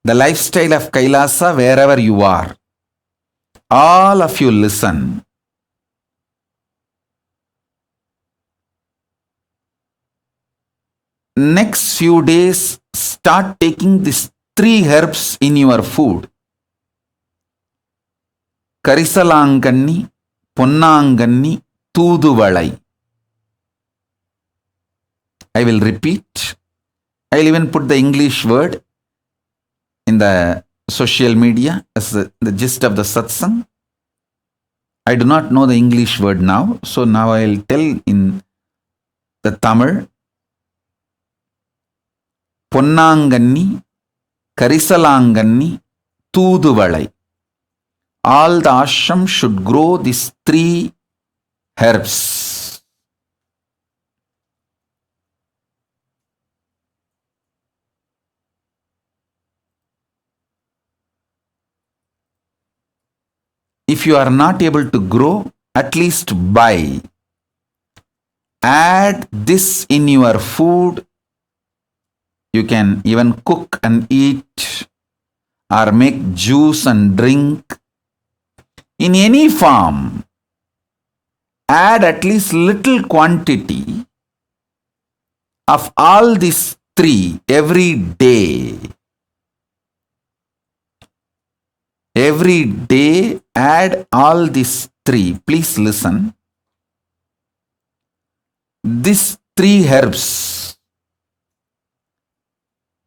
the lifestyle of Kailasa wherever you are. All of you listen. Next few days, start taking these 3 herbs in your food. Karisalanganni, Ponnanganni, Thuduvalai. I will repeat. I will even put the English word in the social media as the gist of the satsang. I do not know the English word now, so now I will tell in the Tamil. Ponnanganni, Karisalanganni, Thuduvalai. All the ashram should grow these 3 herbs. If you are not able to grow, at least buy. Add this in your food. You can even cook and eat or make juice and drink. In any form, add at least little quantity of all these 3 every day. Every day, add all these 3. Please listen. These 3 herbs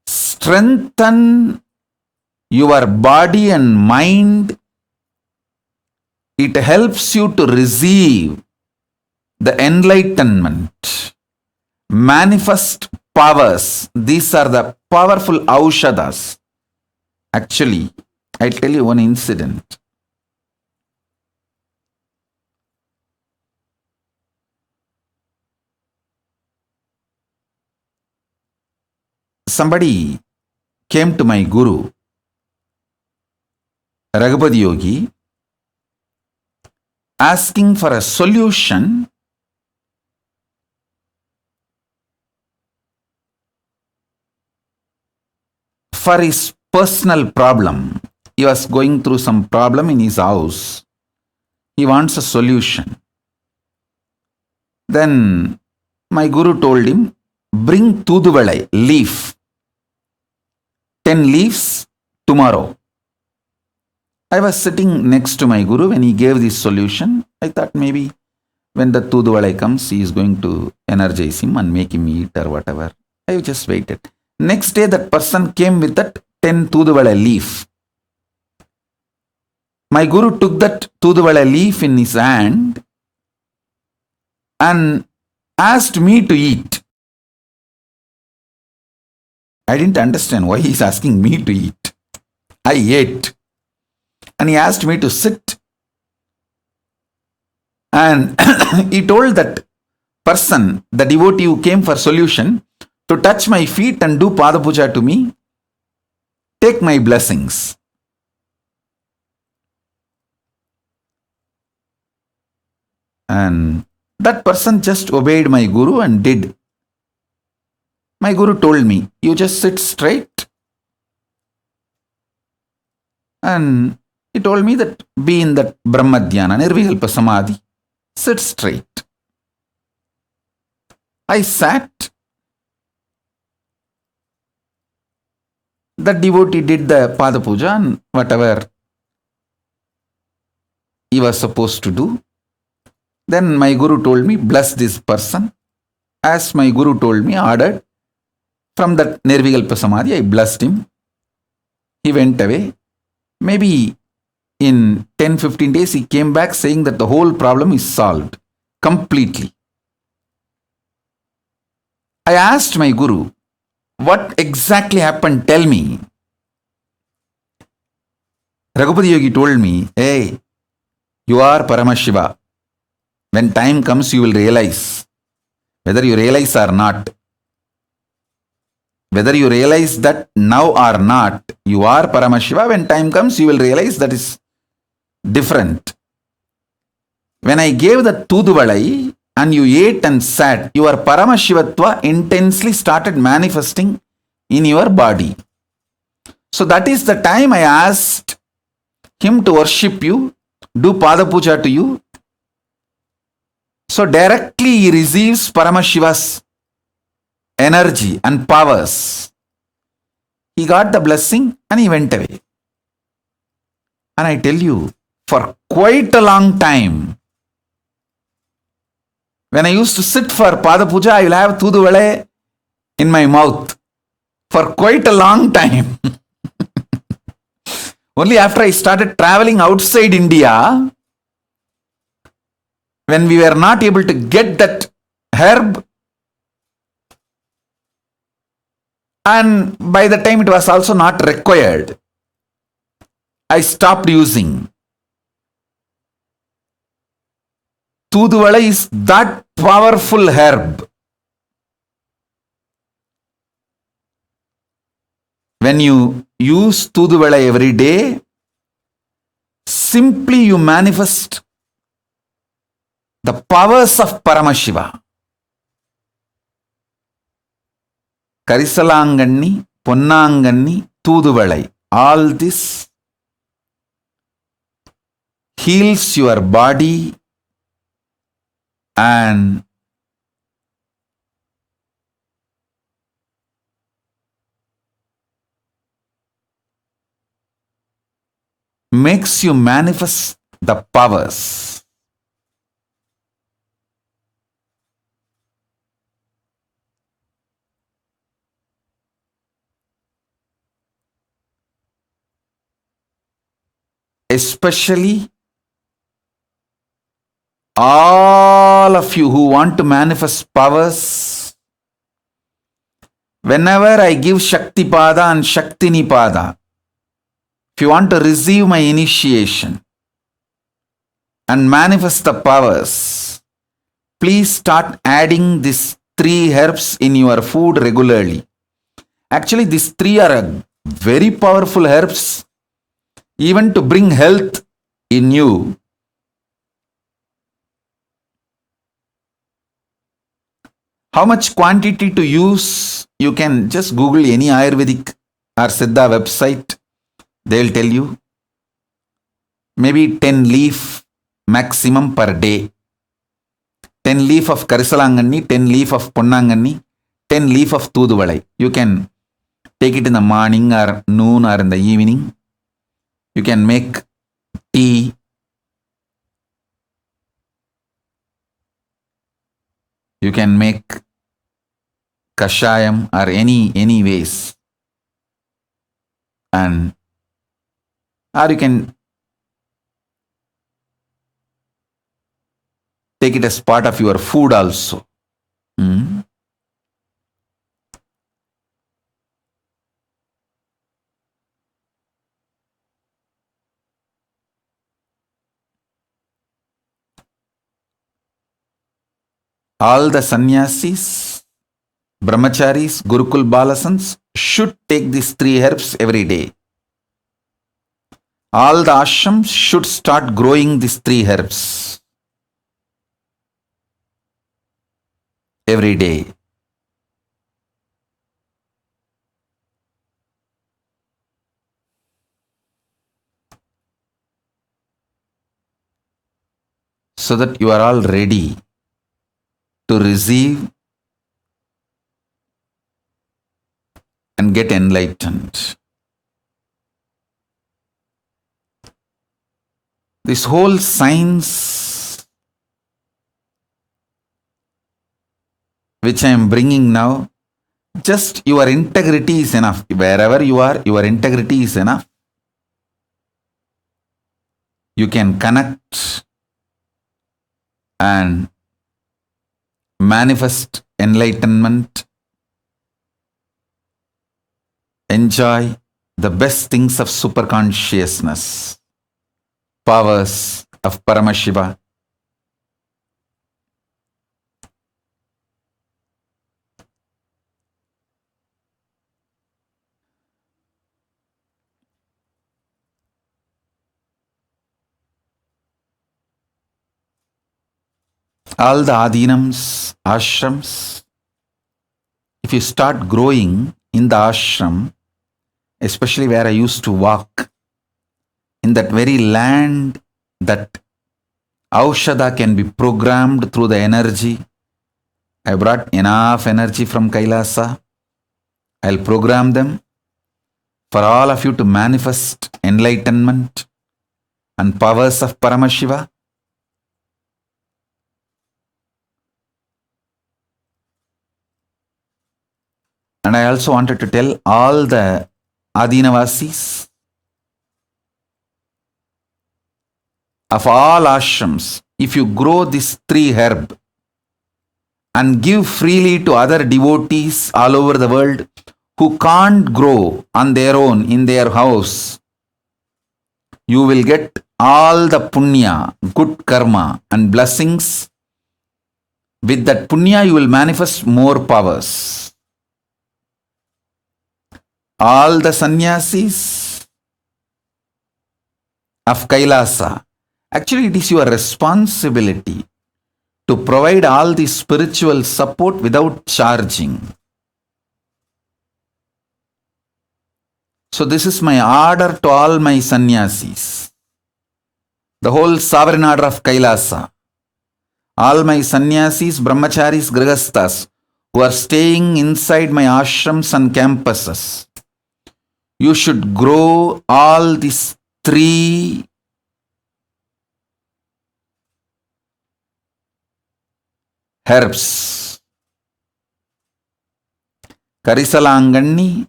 strengthen your body and mind. It helps you to receive the enlightenment, manifest powers. These are the powerful aushadas. Actually, I'll tell you one incident. Somebody came to my guru, Raghupati Yogi, asking for a solution for his personal problem. He was going through some problem in his house. He wants a solution. Then my guru told him, bring Thuduvalai leaf, 10 leaves tomorrow. I was sitting next to my guru when he gave this solution. I thought maybe when the Thuduvalai comes, he is going to energize him and make him eat or whatever. I just waited. Next day, that person came with that 10 Thuduvalai leaf. My guru took that Thuduvalai leaf in his hand and asked me to eat. I didn't understand why he's asking me to eat. I ate. And he asked me to sit. And he told that person, the devotee who came for solution, to touch my feet and do Pada Puja to me. Take my blessings. And that person just obeyed my guru and did. My guru told me, you just sit straight. And he told me that be in that Brahmadhyana, Nirvikalpa Samadhi. Sit straight. I sat. The devotee did the Pada Puja and whatever he was supposed to do. Then my guru told me, bless this person. As my guru told me, ordered, from that Nirvikalpa Samadhi, I blessed him. He went away. Maybe in 10-15 days, he came back saying that the whole problem is solved completely. I asked my Guru, what exactly happened? Tell me. Raghupati Yogi told me, hey, you are Paramashiva. When time comes, you will realize. Whether you realize or not. Whether you realize that now or not, you are Paramashiva. When time comes, you will realize that is different. When I gave the Tuduvalai and you ate and sat, your Paramashivatva intensely started manifesting in your body. So that is the time I asked him to worship you, do Pada Puja to you. So directly he receives Paramashiva's energy and powers. He got the blessing and he went away. And I tell you, for quite a long time, when I used to sit for Pada Puja, I will have Tuduvale in my mouth for quite a long time. Only after I started traveling outside India, when we were not able to get that herb, and by the time it was also not required, I stopped using. Tuduvala is that powerful herb. When you use Tuduvala every day, simply you manifest the powers of Paramashiva. Karisalanganni, Ponnanganni, Tuduvalai. All this heals your body and makes you manifest the powers. Especially all of you who want to manifest powers, whenever I give Shakti Pada and Shaktini Pada, if you want to receive my initiation and manifest the powers, please start adding these 3 herbs in your food regularly. Actually, these 3 are very powerful herbs, even to bring health in you. How much quantity to use? You can just Google any Ayurvedic or Siddha website. They'll tell you. Maybe 10 leaf maximum per day. 10 leaf of Karisalanganni, 10 leaf of Ponnanganni, 10 leaf of Tuduvalai. You can take it in the morning or noon or in the evening. You can make tea. You can make kashayam or any ways. And or you can take it as part of your food also. All the sannyasis, brahmacharis, Gurukul Balasans should take these 3 herbs every day. All the ashrams should start growing these 3 herbs every day. So that you are all ready to receive and get enlightened. This whole science which I am bringing now, just your integrity is enough. Wherever you are, your integrity is enough. You can connect and manifest enlightenment enjoy the best things of superconsciousness, powers of Paramashiva. All the adinams, ashrams, if you start growing in the ashram, especially where I used to walk, in that very land that Aushadha can be programmed through the energy. I brought enough energy from Kailasa. I'll program them for all of you to manifest enlightenment and powers of Paramashiva. And I also wanted to tell all the Adinavasis of all ashrams, if you grow this 3 herb and give freely to other devotees all over the world who can't grow on their own in their house, you will get all the punya, good karma and blessings. With that punya, you will manifest more powers. All the sannyasis of Kailasa, actually it is your responsibility to provide all the spiritual support without charging. So this is my order to all my sannyasis, the whole sovereign order of Kailasa, all my sannyasis, brahmacharis, grihasthas who are staying inside my ashrams and campuses. You should grow all these 3 herbs. Karisalanganni,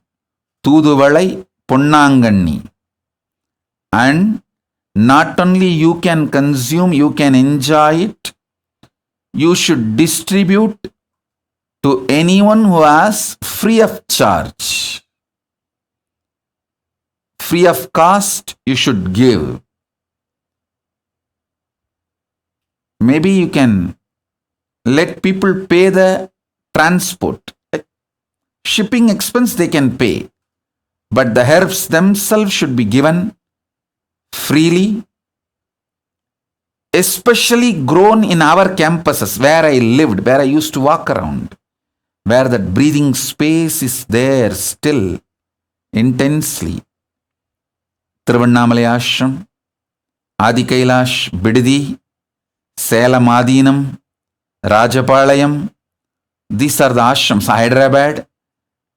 Tuduvalai, Ponnanganni. And not only you can consume, you can enjoy it. You should distribute to anyone who has free of charge. Free of cost, you should give. Maybe you can let people pay the transport. Shipping expense they can pay. But the herbs themselves should be given freely, especially grown in our campuses where I lived, where I used to walk around, where that breathing space is there still intensely. Tiruvannamalai Ashram, Adi Kailash, Bididi, Salem Adinam, Rajapalayam. These are the ashrams. Hyderabad,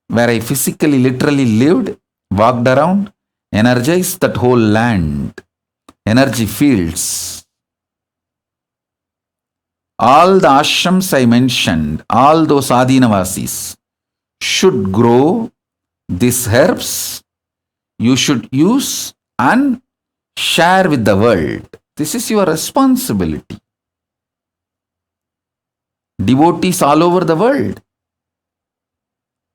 where I physically, literally lived, walked around, energized that whole land, energy fields. All the ashrams I mentioned, all those Adinavasis should grow these herbs. You should use and share with the world. This is your responsibility. Devotees all over the world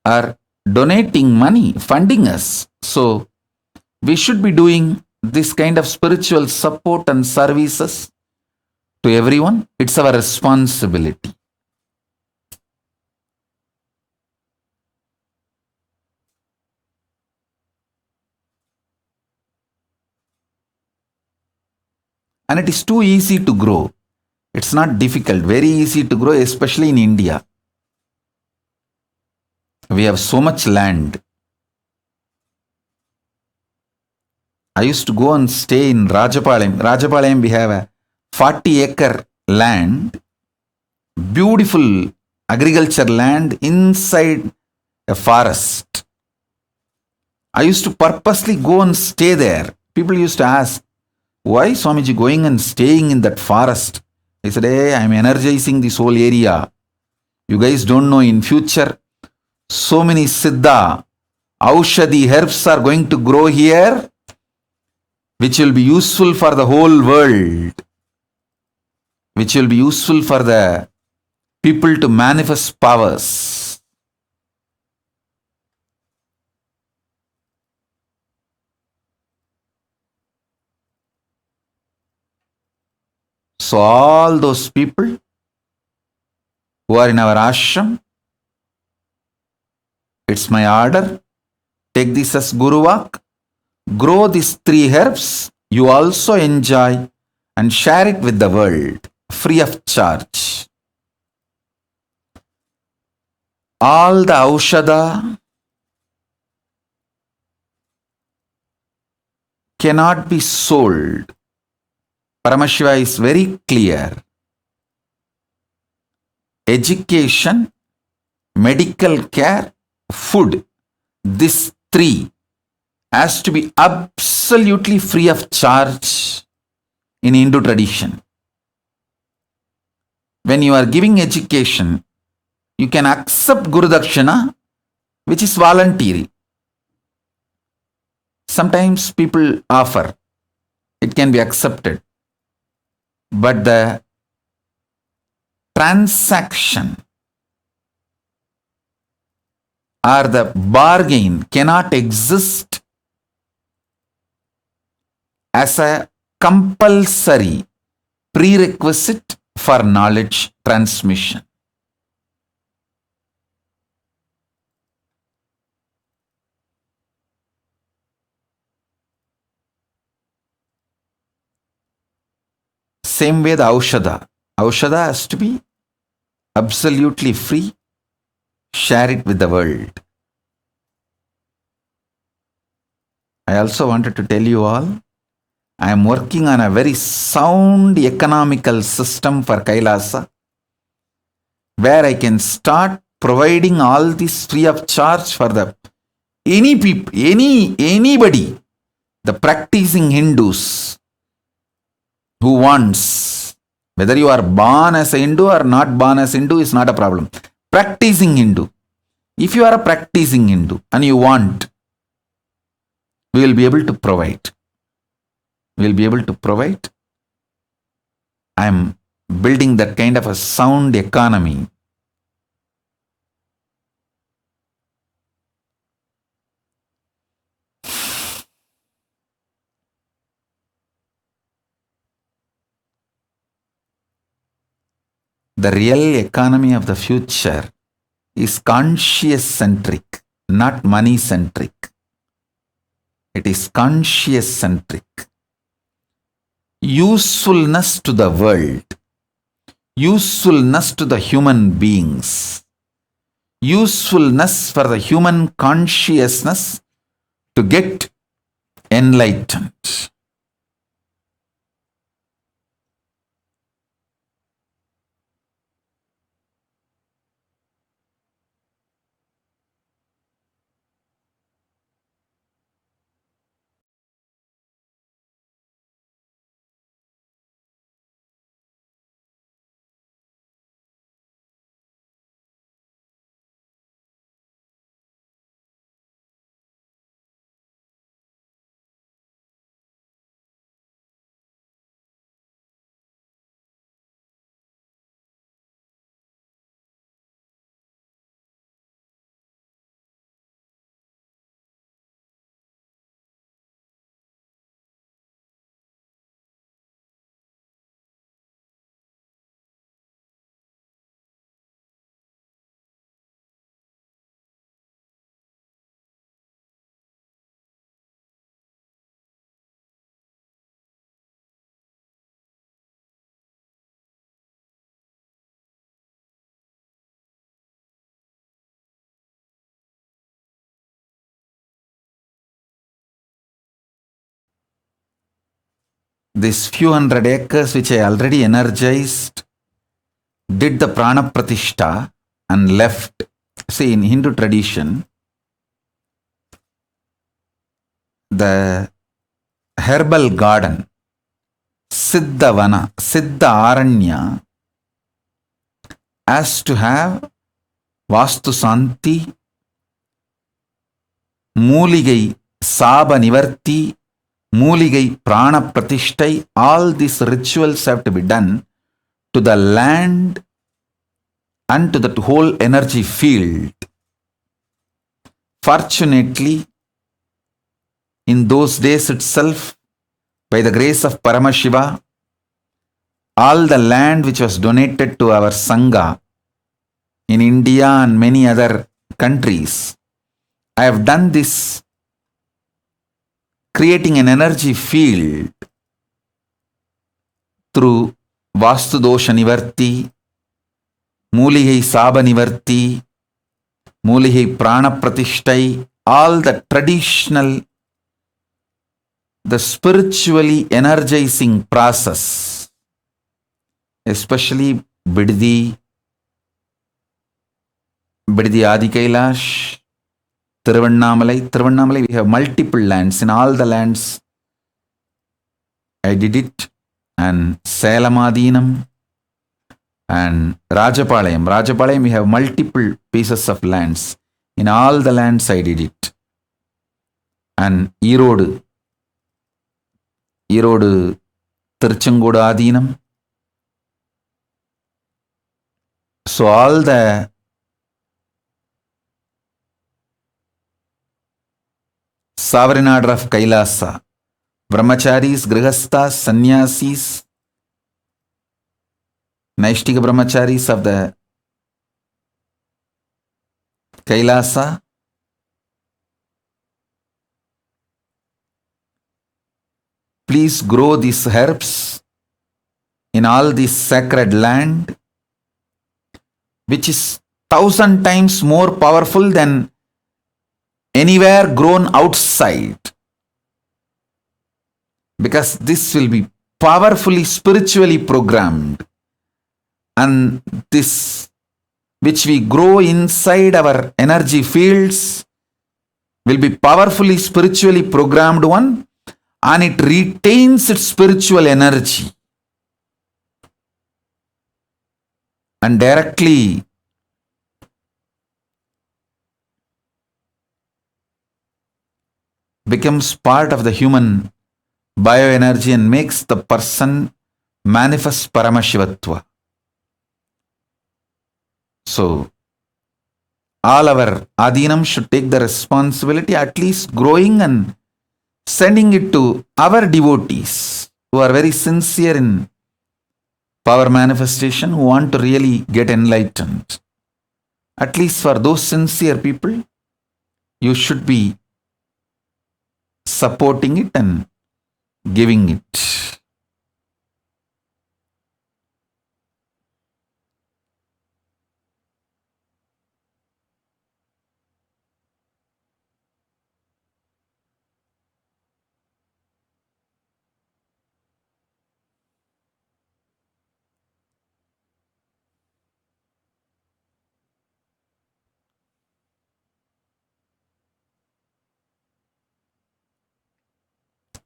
are donating money, funding us. So we should be doing this kind of spiritual support and services to everyone. It's our responsibility. And it is too easy to grow. It's not difficult, very easy to grow, especially in India. We have so much land. I used to go and stay in Rajapalayam. Rajapalayam, we have a 40-acre land, beautiful agriculture land inside a forest. I used to purposely go and stay there. People used to ask, why Swamiji going and staying in that forest? I said, hey, I'm energizing this whole area. You guys don't know, in future, so many Siddha, Aushadhi herbs are going to grow here, which will be useful for the whole world, which will be useful for the people to manifest powers. So all those people who are in our ashram, it's my order, take this as Guru Vak, grow these 3 herbs, you also enjoy and share it with the world, free of charge. All the Aushadha cannot be sold. Paramashiva is very clear. Education, medical care, food, these 3 has to be absolutely free of charge in Hindu tradition. When you are giving education, you can accept Guru Dakshina, which is voluntary. Sometimes people offer, it can be accepted. But the transaction or the bargain cannot exist as a compulsory prerequisite for knowledge transmission. Same way the Aushadha. Aushadha has to be absolutely free. Share it with the world. I also wanted to tell you all, I am working on a very sound economical system for Kailasa, where I can start providing all this free of charge for the anybody, the practicing Hindus who wants, whether you are born as a Hindu or not born as Hindu is not a problem. Practicing Hindu. If you are a practicing Hindu and you want, we will be able to provide. We will be able to provide. I am building that kind of a sound economy. The real economy of the future is conscious centric, not money centric. It is conscious centric. Usefulness to the world, usefulness to the human beings, usefulness for the human consciousness to get enlightened. This few hundred acres which I already energized, did the prana pratishta and left. See, in Hindu tradition, the herbal garden, Siddhavana, Siddha Aranya, has to have Vastu Santi, Mooligai Saba Nivarti, Mooligai Prana Pratishtai, all these rituals have to be done to the land and to the whole energy field. Fortunately, in those days itself, by the grace of Paramashiva, all the land which was donated to our Sangha in India and many other countries. I have done this creating an energy field through Vastu Dosha Nivarti, Mooligai Saba Nivarti, Mooligai Prana Pratishtai, all the traditional, the spiritually energizing process, especially Biddi Adi Kailash, Tiruvannamalai, we have multiple lands. In all the lands, I did it. And Salamadinam and Rajapalayam, we have multiple pieces of lands. In all the lands, I did it. And Erode, Tirchangoda Adinam. So all the sovereign order of Kailasa, Brahmacharis, Grihasthas, Sannyasis, Naishtika Brahmacharis of the Kailasa, please grow these herbs in all this sacred land, which is 1,000 times more powerful than anywhere grown outside. Because this will be powerfully spiritually programmed, and this which we grow inside our energy fields will be powerfully spiritually programmed one, and it retains its spiritual energy and directly becomes part of the human bioenergy and makes the person manifest Paramashivatva. So, all our Adinam should take the responsibility, at least growing and sending it to our devotees who are very sincere in power manifestation, who want to really get enlightened. At least for those sincere people, you should be supporting it and giving it.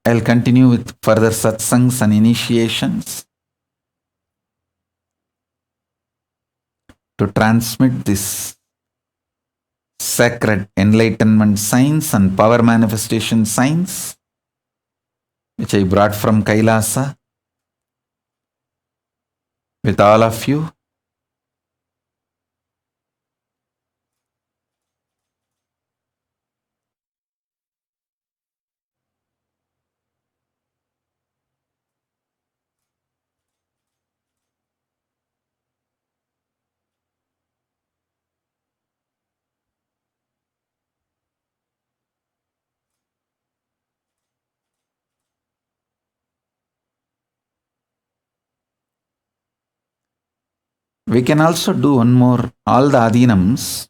I'll continue with further satsangs and initiations to transmit this sacred enlightenment science and power manifestation science, which I brought from Kailasa with all of you. We can also do one more, all the Adinams.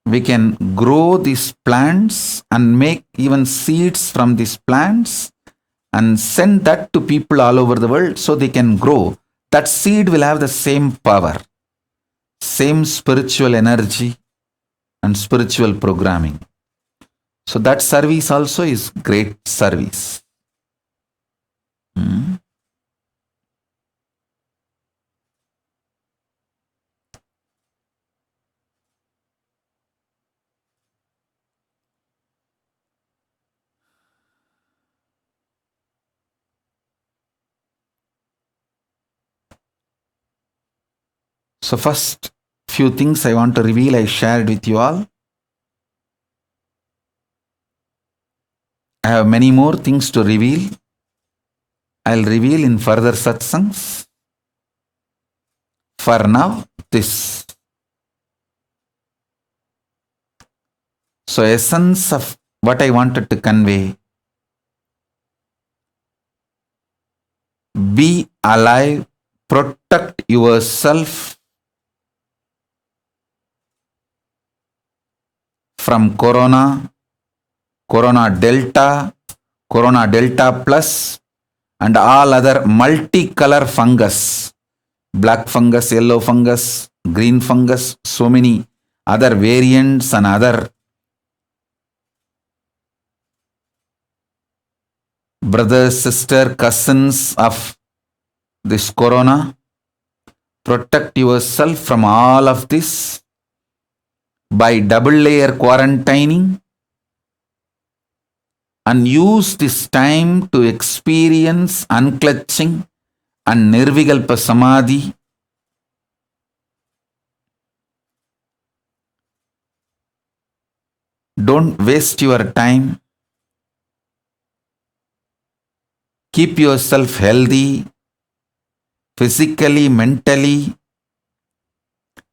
We can grow these plants and make even seeds from these plants and send that to people all over the world so they can grow. That seed will have the same power, same spiritual energy and spiritual programming. So that service also is great service. So first few things I want to reveal, I shared with you all. I have many more things to reveal. I'll reveal in further satsangs. For now, this. So, essence of what I wanted to convey. Be alive, protect yourself from corona, corona delta plus, and all other multicolor fungus, black fungus, yellow fungus, green fungus, so many other variants and other brothers, sisters, cousins of this corona. Protect yourself from all of this by double layer quarantining, and use this time to experience unclutching and nirvikalpa samadhi. Don't waste your time. Keep yourself healthy, physically, mentally.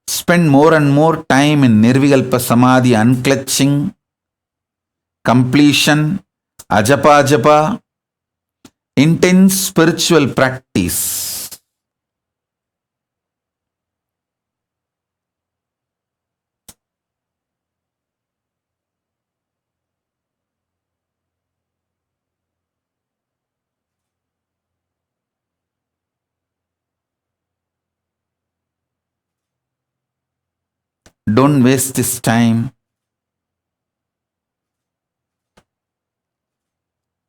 Spend more and more time in nirvikalpa samadhi, unclutching, completion, ajapa japa, intense spiritual practice. Don't waste this time.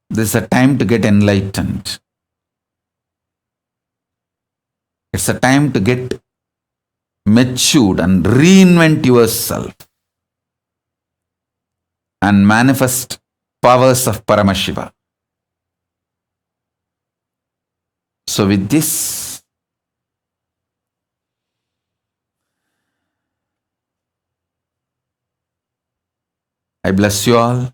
This is a time to get enlightened. It's a time to get matured and reinvent yourself and manifest powers of Paramashiva. So with this, I bless you all.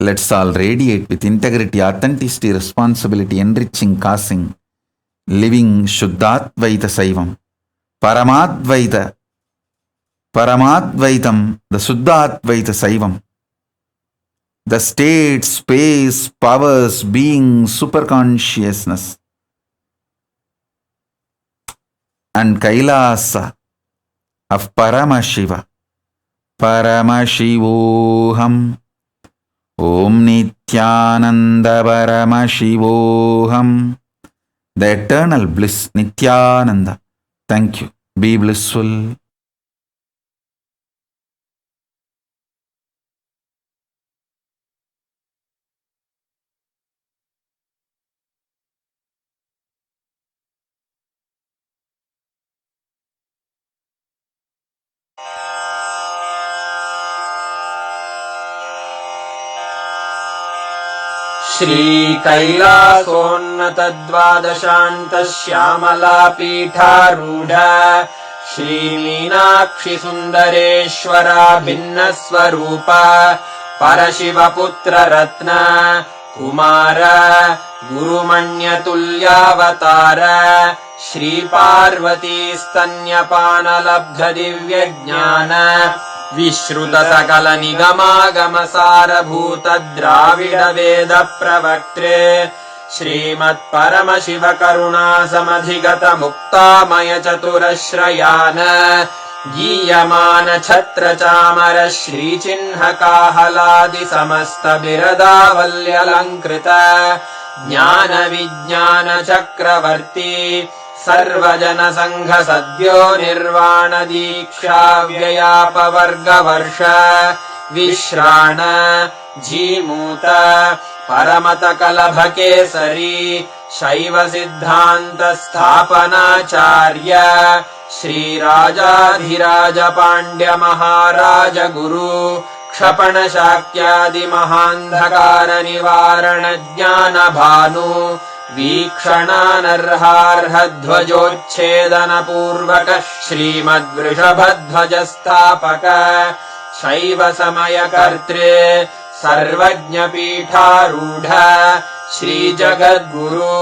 Let's all radiate with integrity, authenticity, responsibility, enriching, causing, living Shuddhatvaita Saivam, Paramadvaita, Paramadvaitam, the Shuddhatvaita Saivam, the state, space, powers, being, superconsciousness, and Kailasa of Paramashiva, Paramashivoham, Om Nityananda Paramashivoham, the eternal bliss, Nityananda. Thank you. Be blissful. श्रीकैलासोन्नतद्वादशान्तश्यामलापीठारूढ श्रीमीनाक्षिसुन्दरेश्वरा भिन्नस्वरूप परशिवपुत्ररत्न Kumar गुरुमण्यतुल्यावतार श्रीपार्वतीस्तन्यपानलब्धदिव्यज्ञान विश्रुत सकल निगमागमसारभूत द्राविड वेद प्रवक्त्रे श्रीमत्परमशिव करुणा समधिगत मुक्तामय चतुरश्रयान गीयमान छत्र चामर श्रीचिह्न काहलादि समस्त बिरदावल्यलङ्कृत ज्ञान विज्ञान चक्रवर्ती सर्वजन संघ सद्यो निर्वाण दीक्षा व्ययापवर्गवर्ष विश्राण जीमूत परमत कलभ केसरी शैव सिद्धांत स्थापनाचार्य श्रीराजाधिराज पांड्य महाराज गुरु क्षपण शाक्यादि महांधकार निवारण ज्ञान भानु वीक्षणानर्हार्हध्वजोच्छेदन पूर्वक श्रीमद्वृषभध्वज स्थापक शैव समय कर्त्रे सर्वज्ञपीठारूढ श्री जगद्गुरु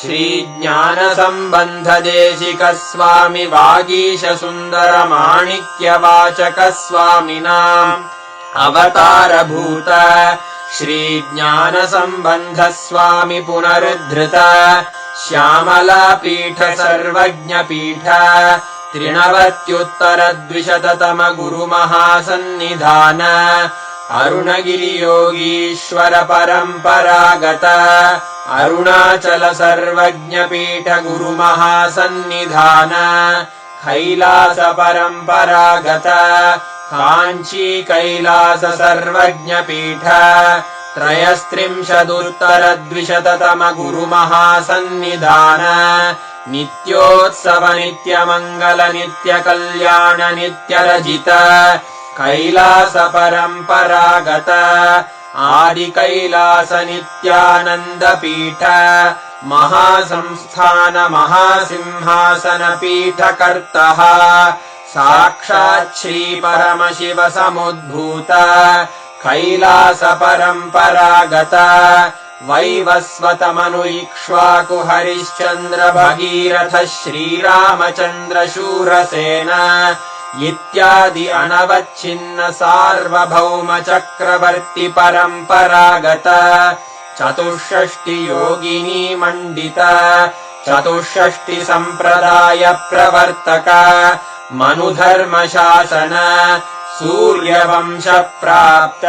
श्री ज्ञानसम्बन्ध देशिक स्वामी वागीश सुन्दर माणिक्यवाचक स्वामिनाम् अवतारभूत श्री ज्ञानसम्बन्ध स्वामी पुनरुद्धृत श्यामलापीठ सर्वज्ञपीठ 93 गुरुमहासन्निधान अरुणगिरियोगीश्वर परम्परागत अरुणाचल सर्वज्ञपीठ गुरुमहासन्निधान कैलास परम्परागत काञ्ची कैलास सर्वज्ञपीठ 33 गुरुमहासन्निधान नित्योत्सव नित्यमङ्गल नित्यकल्याण नित्यरजित कैलास परम्परागत आदि कैलास नित्यानन्दपीठ महासंस्थान महासिंहासन पीठकर्तः साक्षात् श्री परमशिव समुद्भूत कैलास परम्परागत वैवस्वत मनु इक्ष्वाकु हरिश्चन्द्र भगीरथ श्रीरामचन्द्र शूरसेन इत्यादि अनवच्छिन्न सार्वभौम चक्रवर्ति परम्परागत 64 योगिनी मण्डित 64 सम्प्रदाय प्रवर्तक मनुधर्म शासन सूर्यवंश प्राप्त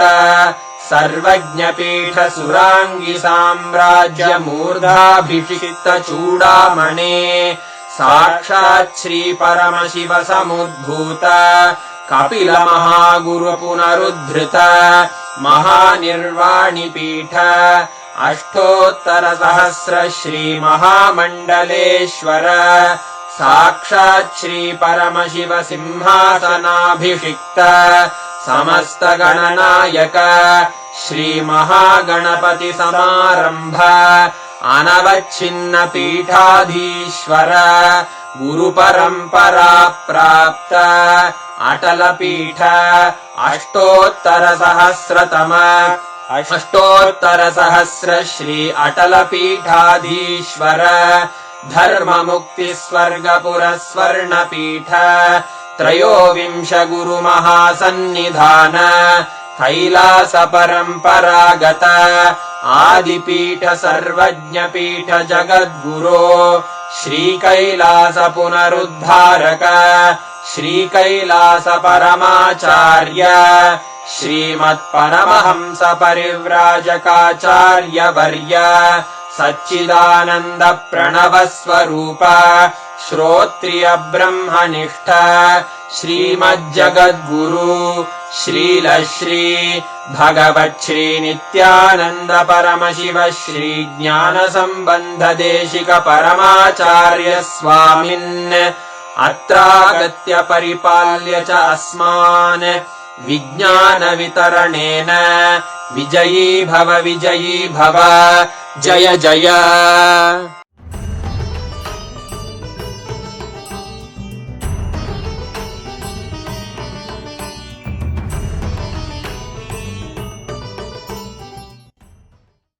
सर्वज्ञपीठ सुराङ्गी साम्राज्य मूर्धाभिषिक्त चूडामणे साक्षात् श्री परमशिव समुद्भूत कपिल महागुरु पुनरुद्धृत महानिर्वाणिपीठ 800 श्री महामण्डलेश्वर साक्षात् श्री परमशिव सिंहासनाभिषिक्त समस्त गणनायक श्री महागणपति समारंभ अनवच्छिन्न पीठाधीश्वर गुरु परंपरा प्राप्त अटल पीठ 800 श्री अटल पीठाधीश्वर धर्म मुक्ति स्वर्गपुर स्वर्ण पीठ 23 गुरु महासन्निधान कैलास परम्परागत आदिपीठ सर्वज्ञपीठ जगद्गुरो श्री कैलास पुनरुद्धारक श्री कैलास परमाचार्य श्रीमत्परमहंस परिव्राजकाचार्य वर्य सच्चिदानंद प्रणव स्वरूप श्रोत्रिय ब्रह्मनिष्ठ श्रीमज्जगद्गुरु श्रील श्री भगवत् श्री नित्यानंद परमशिव श्री ज्ञान संबंध देशिक परमाचार्य स्वामिन् अत्रागत्य परिपाल्य च अस्मान् विज्ञान वितरणेन विजयी भव जय जय।